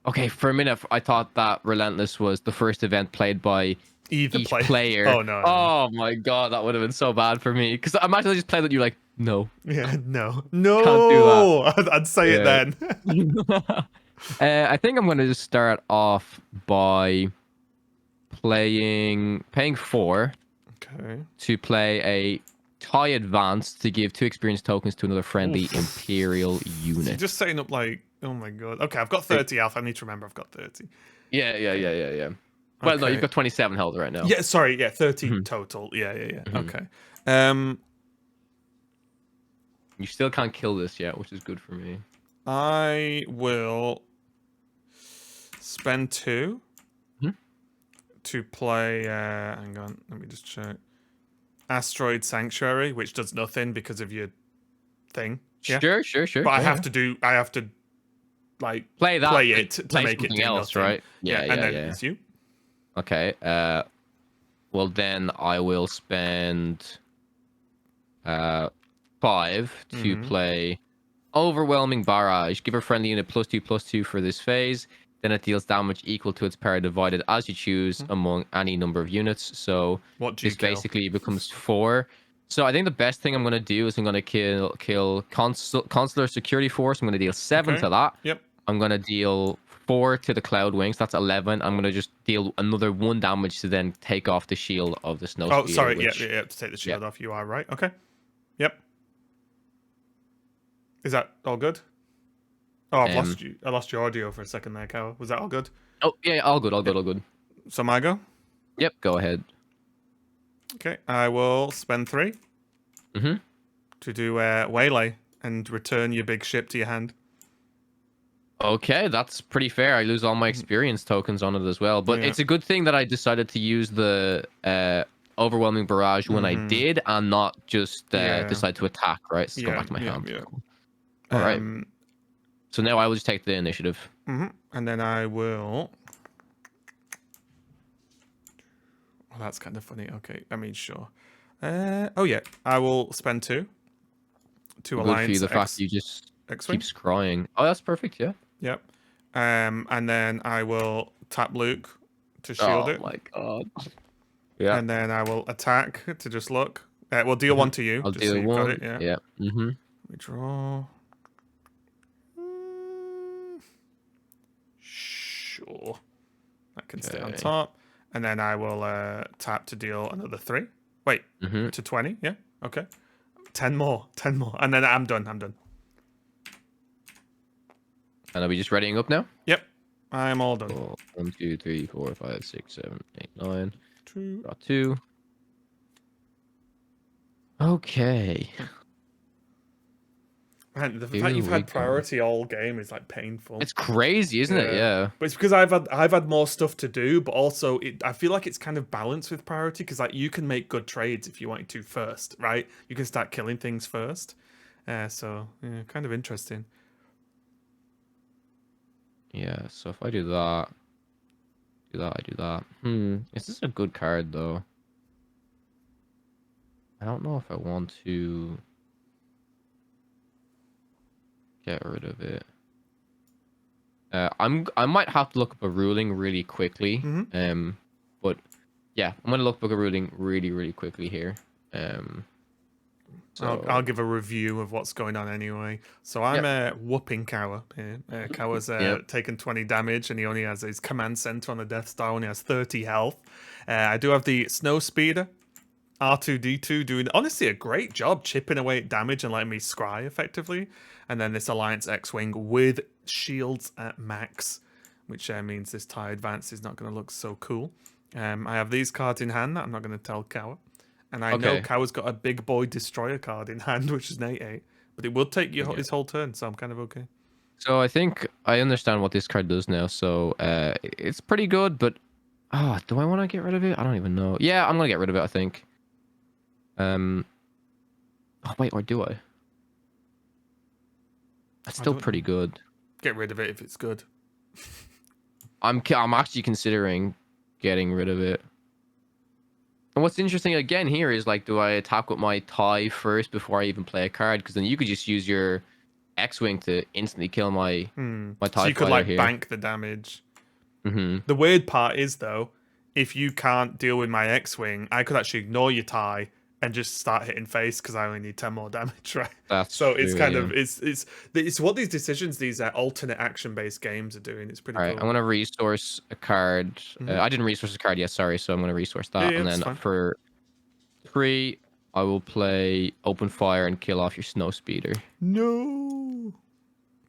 Okay, for a minute I thought that Relentless was the first event played by Either each play. player. Oh no. Oh my god, that would have been so bad for me. Because imagine I just played that, you're like, no, Yeah, no. can't do that. No! I'd say it then. I think I'm going to just start off by paying 4 Okay. to play a tie advance to give 2 experience tokens to another friendly Imperial You're unit. just setting up like, oh my god. Okay, I've got 30 health. I need to remember I've got 30. Yeah. Well, no, you've got 27 health right now. Yeah, sorry, yeah, 30 total. Yeah. Okay. You still can't kill this yet, which is good for me. I will spend 2 to play hang on, let me just check. Asteroid Sanctuary, which does nothing because of your thing. Yeah. Sure. But I have to like play it to make it do else, nothing. right? Yeah. And then it's you. Okay. Well then I will spend 5 to play Overwhelming Barrage. Give a friendly unit +2/+2 for this phase. Then it deals damage equal to its power divided as you choose among any number of units. So What do you this kill? basically becomes 4. So I think the best thing I'm going to do is I'm going to kill Consular Security Force. I'm going to deal 7 to that. Yep. I'm going to deal 4 to the Cloud Wings. That's 11. I'm going to just deal another 1 damage to then take off the shield of the Snow Speeder. Oh, sorry. Which... Yeah. To take the shield off. You are right. Okay. Yep. Is that all good? Oh, I've lost you. I lost your audio for a second there, Kawa. Was that all good? Oh, yeah. All good. So my go? Yep. Go ahead. Okay. I will spend 3 to do Waylay and return your big ship to your hand. Okay, that's pretty fair. I lose all my experience tokens on it as well. But it's a good thing that I decided to use the Overwhelming Barrage when I did and not just decide to attack, right? So go back to my hand. Yeah. All right. So now I will just take the initiative. And then I will... Well, that's kind of funny. Okay, I mean, sure. Oh, yeah. I will spend 2 to Alliance Good for you, the fact you just keep scrying. Oh, that's perfect, yeah. Yep. And then I will tap Luke to shield it. Oh, my God. Yeah. And then I will attack to just look. We'll deal 1 to you. I'll just deal so you've 1. got it, yeah. Yeah. We draw. Sure. That can stay on top. And then I will tap to deal another 3. Wait, to 20? Yeah, okay. 10 more. And then I'm done. And are we just readying up now? Yep, I'm all done. 1, 2, 3, 4, 5, 6, 7, 8, 9. 2. Draw 2. Okay. And the fact Here you've we had go. priority all game is like painful. It's crazy, isn't it? Yeah, Yeah. but it's because I've had more stuff to do, but also I feel like it's kind of balanced with priority because like you can make good trades if you wanted to first, right? You can start killing things first. So yeah, kind of interesting. Yeah. So if I do that, I do that. Is this a good card though? I don't know if I want to get rid of it. I might have to look up a ruling really quickly. Hmm. But yeah, I'm gonna look up a ruling really quickly here. I'll So give a review of what's going on anyway. So I'm yep, whooping Kawa here. Kawa's yep. taken 20 damage and he only has his command center on the Death Star, only has 30 health. I do have the Snow Speeder, R2D2 doing honestly a great job chipping away at damage and letting me scry effectively. And then this Alliance X-Wing with shields at max, which means this TIE Advance is not going to look so cool. I have these cards in hand that I'm not going to tell Kawa. And I know Okay. Kawa's got a big boy destroyer card in hand, which is an 8/8. But it will take you Yeah. his whole turn, so I'm kind of okay. So I think I understand what this card does now. So it's pretty good, but do I want to get rid of it? I don't even know. Yeah, I'm gonna get rid of it, I think. Um oh wait, or do I? That's I still don't pretty know. good. Get rid of it if it's good. I'm actually considering getting rid of it. And what's interesting again here is like, do I attack with my tie first before I even play a card? Because then you could just use your X-wing to instantly kill my So tie you could fighter like here. bank the damage. Mm-hmm. The weird part is though, if you can't deal with my X-wing, I could actually ignore your tie and just start hitting face because I only need 10 more damage, right? That's So it's true. kind Yeah. of it's what these decisions, these alternate action-based games are doing. It's pretty All right, I'm cool. gonna resource a card. Hmm. I didn't resource a card yet, sorry. So I'm gonna resource Yeah, that, yeah, and it's then fine. for 3, I will play open fire and kill off your snow speeder. No.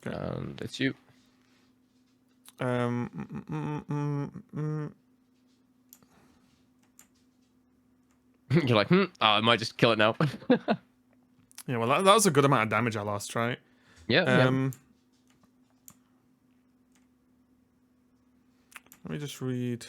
Okay. And it's you. Um. mm, mm, mm, mm. You're like, I might just kill it now. Yeah. Well, that was a good amount of damage I lost, right? Yeah, yeah. Let me just read.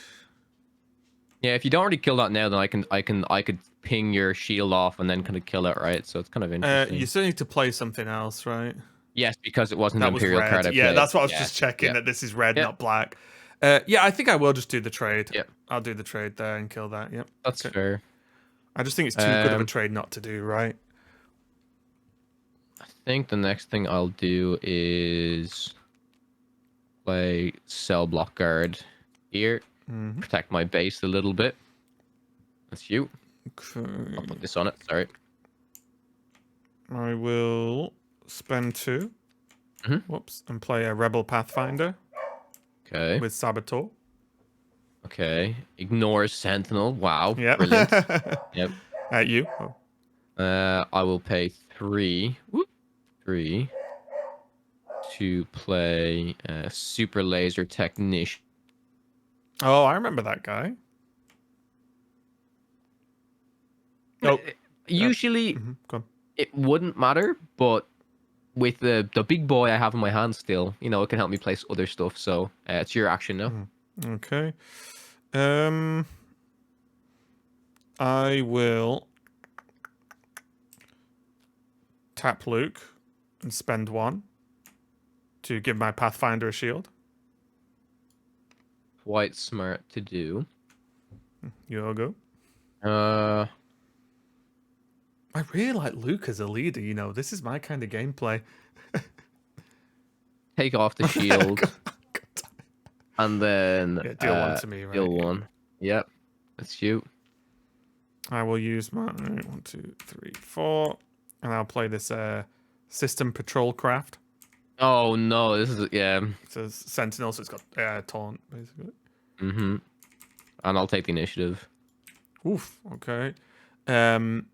Yeah, if you don't already kill that now, then I could ping your shield off and then kind of kill it, right? So it's kind of You interesting. still need to play something else, right? Yes, because it wasn't the That was Imperial red. card I Yeah, played. that's what I was Yeah, just checking yeah, that this is red, yeah, not black. Yeah, I think I will just do the trade. yeah. I'll do the trade there and kill that. Yep. That's Okay. fair. I just think it's too good of a Um, trade not to do, right? I think the next thing I'll do is play cell block guard here, Mm-hmm. protect my base a little bit. That's you. I'll Okay. put this on it. Sorry. I will spend 2. Mhm. Whoops. And play a Rebel Pathfinder Okay. with Saboteur. Okay. Ignores Sentinel. Wow. Yeah. Brilliant. Yep. You. Oh. I will pay 3. Whoop, 3 to play Super Laser Technician. Oh, I remember that guy. Oh. Usually Go on. it wouldn't matter, but with the big boy I have in my hand still, it can help me place other stuff. So it's your action now. Okay. I will tap Luke and spend 1 to give my Pathfinder a shield. Quite smart to do. You'll go. Uh, I really like Luke as a leader, This is my kind of gameplay. take off the shield, and then Yeah, deal 1 to me, right? deal 1. Yep, that's you. I will use my 1, 2, 3, 4, and I'll play this System Patrol Craft. Oh no, this is It says Sentinel, so it's got taunt basically. Mm-hmm. And I'll take the initiative. Oof. Okay. And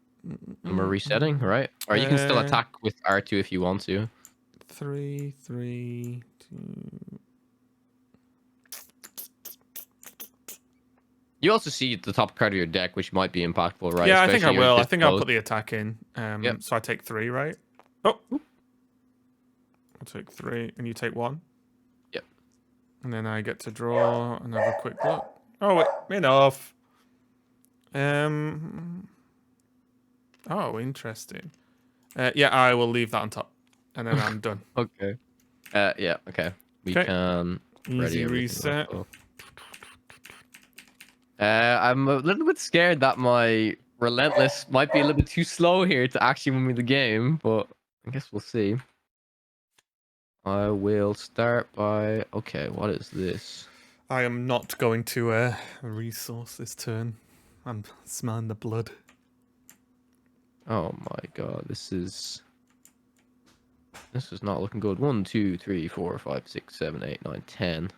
we're resetting, right? Or you can still attack with R2 if you want to. 3, 3, 2. You also see the top card of your deck, which might be impactful, right? Yeah, I think I Especially you're will. I this think I'll close. put the attack in. Yep. So I take 3, right? Oh. I'll take 3, and you take 1. Yep. And then I get to draw and have a quick look. Oh, wait, enough. Oh, interesting. Yeah, I will leave that on top, and then I'm done. Okay. Yeah. Okay. We can ready Easy everything reset. up. I'm a little bit scared that my relentless might be a little bit too slow here to actually win me the game, but I guess we'll see. I will start by. Okay, what is this? I am not going to resource this turn. I'm smelling the blood. Oh my god, this is not looking good. 1, 2, 3, 4, 5, 6, 7, 8, 9, 10.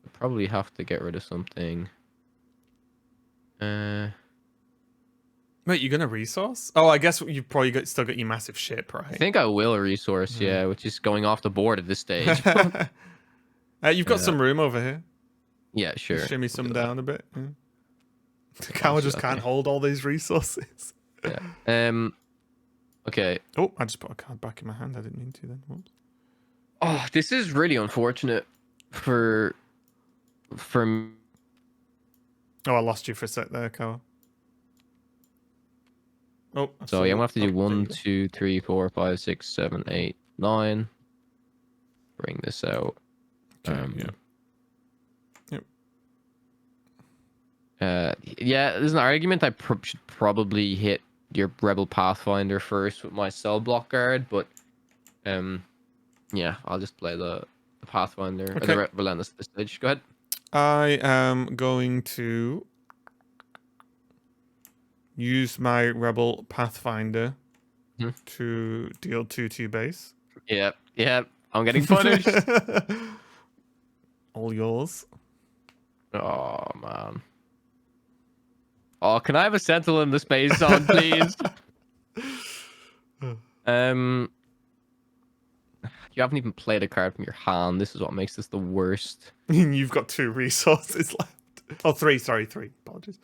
I probably have to get rid of something. Wait, you're gonna resource? Oh, I guess you've probably still got your massive ship, right? I think I will resource, yeah, which is going off the board at this stage. You've got some room over here. Yeah, sure. Shimmy some down a bit. Yeah. Kawa just can't hold all these resources. Yeah. Okay. Oh, I just put a card back in my hand. I didn't mean to then. Whoops. Oh, this is really unfortunate for me. Oh, I lost you for a sec there, Kawa. Oh, So yeah, I'm gonna have to do 1, 2, 3, 4, 5, 6, 7, 8, 9. Bring this out. Yeah. Yeah, there's an argument I should probably hit your Rebel Pathfinder first with my cell block guard, but yeah, I'll just play the Pathfinder or the Relentless at this stage. Go ahead. I am going to use my Rebel Pathfinder to deal 2/2 base. Yep, I'm getting punished. All yours. Oh man. Oh, can I have a Sentinel in the space zone, please? You haven't even played a card from your hand. This is what makes this the worst. You've got 2 resources left. Oh, 3. Sorry, 3. Apologies.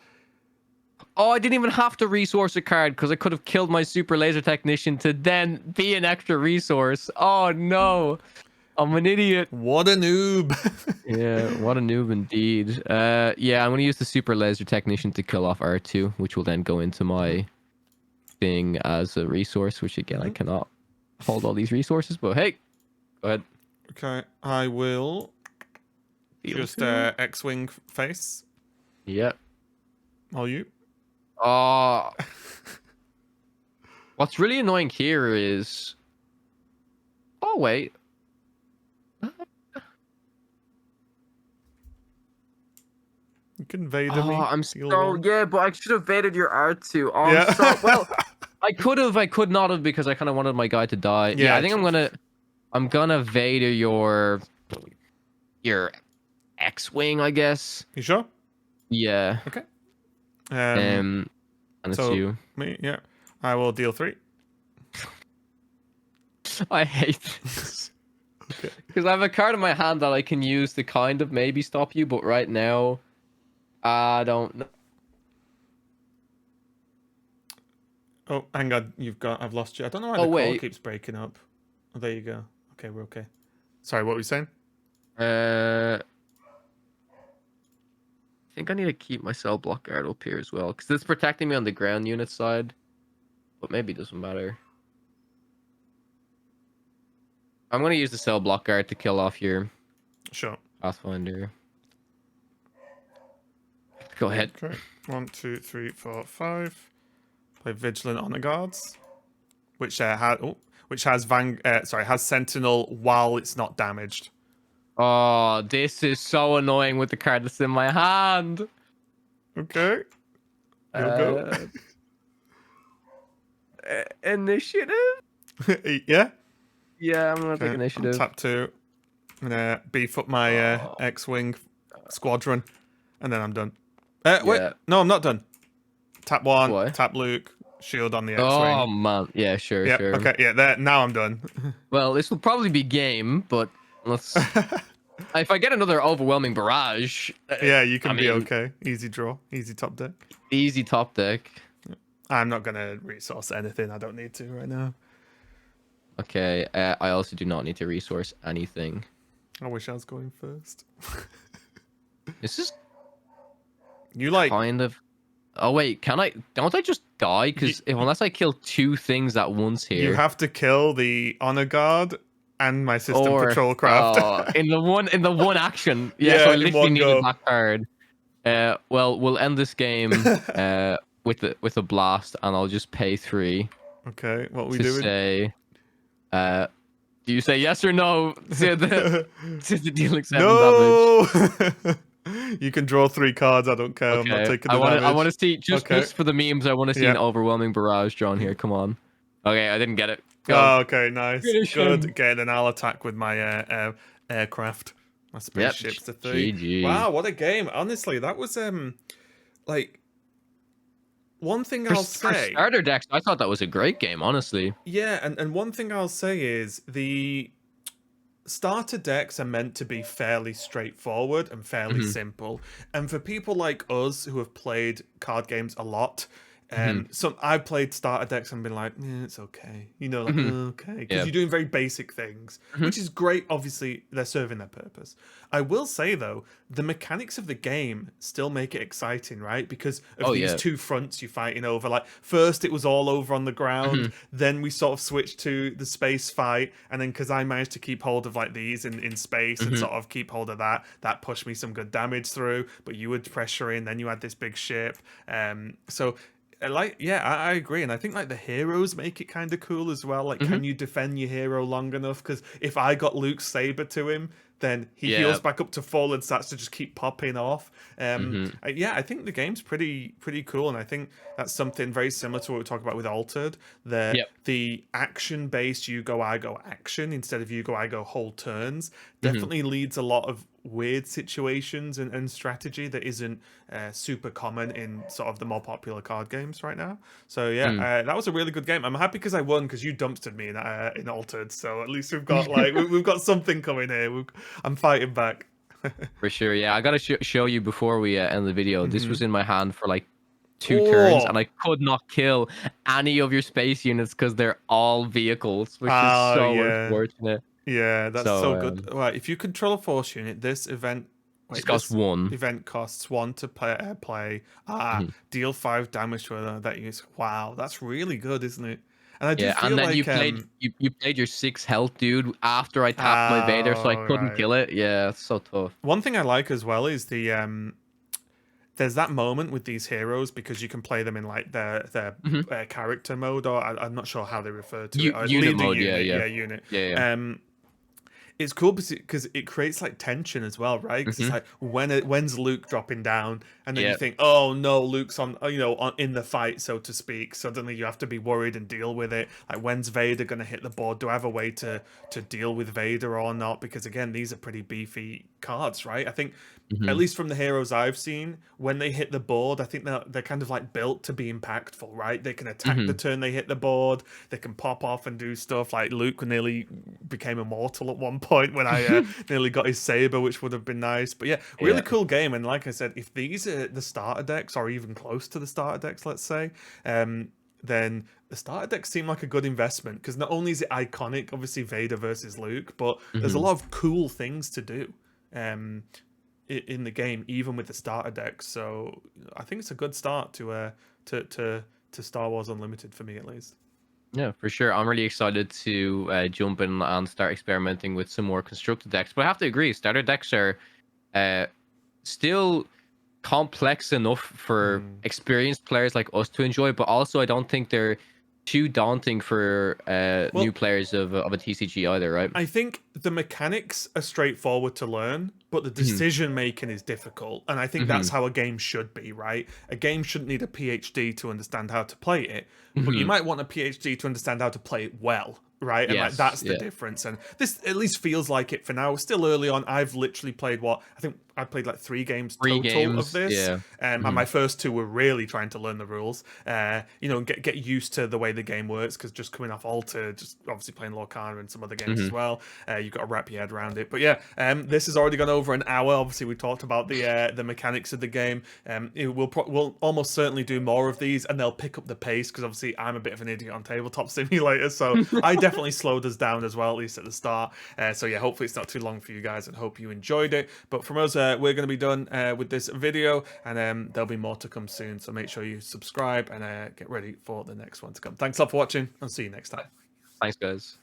Oh, I didn't even have to resource a card because I could have killed my Super Laser Technician to then be an extra resource. Oh no, I'm an idiot. What a noob. Yeah, what a noob indeed. Yeah, I'm gonna use the Super Laser Technician to kill off R2, which will then go into my thing as a resource, which again I cannot hold all these resources, but hey, go ahead. Okay, I will just X-Wing face. Yep. All you. Oh. What's really annoying here is... Oh, wait. You can Vader me. I'm so... Yeah, but I should have Vadered your R2. Oh, yeah. I'm so... Well, I could have, I could not have, because I kind of wanted my guy to die. Yeah, I think I'm gonna Vader your X-Wing, I guess. You sure? Yeah. Okay. And it's you. Me, yeah. I will deal 3. I hate this. Because I have a card in my hand that I can use to kind of maybe stop you, but right now, I don't know. Oh, hang on. I've lost you. I don't know why the call keeps breaking up. Oh, there you go. Okay, we're okay. Sorry, what were you saying? I think I need to keep my cell block guard up here as well, because it's protecting me on the ground unit side. But maybe it doesn't matter. I'm going to use the cell block guard to kill off your Pathfinder. Go ahead. Okay. 1, 2, 3, 4, 5. Play Vigilant Honor Guards, which has Sentinel while it's not damaged. Oh, this is so annoying with the card that's in my hand. Okay. You'll go. Initiative? Yeah? Yeah, I'm gonna take initiative. Tap 2. I'm gonna beef up my X-Wing squadron, and then I'm done. Wait, no, I'm not done. Tap 1, tap Luke, shield on the X-Wing. Oh man, yeah, sure. Okay, yeah, there. Now I'm done. Well, this will probably be game, but let's... If I get another overwhelming barrage... Yeah, you can be okay. Easy draw, easy top deck. Easy top deck. I'm not gonna resource anything. I don't need to right now. Okay, I also do not need to resource anything. I wish I was going first. This is You like kind of. Oh wait, can I? Don't I just die? you, Because unless I kill two things at once you here, have to kill the honor guard and my system or patrol craft. in the one action, yeah. So Yeah, I in literally one needed go. that card. Well, we'll end this game with a blast, and I'll just pay 3 Okay, what are we to doing? say. Uh, do you say yes or no to the dealing 7 damage? No. You can draw 3 cards. I don't care. I'm not Okay, taking I the want to. I want damage. to see Okay. just for the memes. I want to see an Yeah. overwhelming barrage drawn here. Come on. Okay, I didn't get it. Go Oh, okay, nice. finish Good. him. Okay, then I'll attack with my aircraft. My Yep. spaceships to 3. GG. Wow, what a game. Honestly, that was like one thing I'll For say. starter decks, I thought that was a great game. Honestly. Yeah, and one thing I'll say is the starter decks are meant to be fairly straightforward and fairly Hmm. simple. And for people like us who have played card games a lot, Hmm. some I've played starter decks and been like, it's okay, like Hmm. okay, because Yeah. you're doing very basic things, Hmm. which is great. Obviously, they're serving their purpose. I will say though, the mechanics of the game still make it exciting, right? Because of Oh these yeah. two fronts you're fighting over. Like first, it was all over on the ground. Hmm. Then we sort of switched to the space fight, and then because I managed to keep hold of like these in space and Hmm. sort of keep hold of that pushed me some good damage through. But you would pressure in, then you had this big ship. So like yeah, I agree, and I think like the heroes make it kind of cool as well. Like, Hmm. can you defend your hero long enough? Because if I got Luke's saber to him, then he heals Yeah. back up to full and starts to just keep popping off. Hmm. Yeah, I think the game's pretty cool, and I think that's something very similar to what we talk about with Altered. Yep. The action based you go I go action instead of you go I go whole turns Hmm. definitely leads a lot of weird situations and strategy that isn't super common in sort of the more popular card games right now. So yeah, Mm. that was a really good game. I'm happy because I won because you dumpstered me in Altered. So at least we've got like we've got something coming here. I'm fighting back. For sure. Yeah, I gotta show you before we end the video. This Hmm. was in my hand for like 2 turns, and Oh, I could not kill any of your space units because they're all vehicles, which is oh so yeah. unfortunate. Yeah, that's So so good. Right, if you control a force unit, this event. just Wait, costs this 1. event costs 1 to play. Mhm. Deal 5 damage to that unit. Wow, that's really good, isn't it? And I do Yeah, and feel then like you played your 6 health dude after I tapped my Vader, so I oh couldn't right. kill it. Yeah, it's so tough. One thing I like as well is there's that moment with these heroes because you can play them in like their Hmm. character mode, or I'm not sure how they refer to it. Or Unit leader mode. Yeah, unit, yeah, yeah, unit. yeah, yeah. Um, it's cool because it creates like tension as well, right? Because it's Hmm. like when's Luke dropping down, and then you Yeah. think, oh no, Luke's on, in the fight, so to speak. Suddenly you have to be worried and deal with it. Like, when's Vader gonna hit the board? Do I have a way to deal with Vader or not? Because again, these are pretty beefy cards, right? I think at Hmm. least from the heroes I've seen, when they hit the board, I think they're kind of like built to be impactful, right? They can attack the Hmm. turn they hit the board. They can pop off and do stuff. Like Luke nearly became immortal at one point when I nearly got his saber, which would have been nice. But yeah, really Yeah. cool game. And like I said, if these are the starter decks or even close to the starter decks, let's say, then the starter decks seem like a good investment because not only is it iconic, obviously Vader versus Luke, but there's a Hmm. lot of cool things to do. Um, in the game, even with the starter decks. So I think it's a good start to Star Wars Unlimited for me at least. Yeah, for sure. I'm really excited to jump in and start experimenting with some more constructed decks. But I have to agree, starter decks are uh, still complex enough for Hmm. experienced players like us to enjoy, but also I don't think they're too daunting for new Well, players of a TCG either, right? I think the mechanics are straightforward to learn, but the Hmm. decision making is difficult. And I think that's Hmm. how a game should be, right? A game shouldn't need a PhD to understand how to play it, but you Hmm. might want a PhD to understand how to play it well, right? And like Yes. that's the Yeah. difference. And this at least feels like it for now. Still early on. I've literally played what I think I played like 3 games Free total of games. this. Yeah. And Hmm. my first 2 were really trying to learn the rules, and get used to the way the game works. Because just coming off Alter, just obviously playing Lorcana and some other games as Hmm. well, you've got to wrap your head around it. But yeah, this has already gone over over an hour. Obviously, we talked about the mechanics of the game. We'll almost certainly do more of these, and they'll pick up the pace because obviously I'm a bit of an idiot on tabletop simulator, so I definitely slowed us down as well, at least at the start. So yeah, hopefully it's not too long for you guys, and hope you enjoyed it. But from us, we're going to be done with this video, and there'll be more to come soon. So make sure you subscribe and get ready for the next one to come. Thanks a lot for watching, and see you next time. Thanks, guys.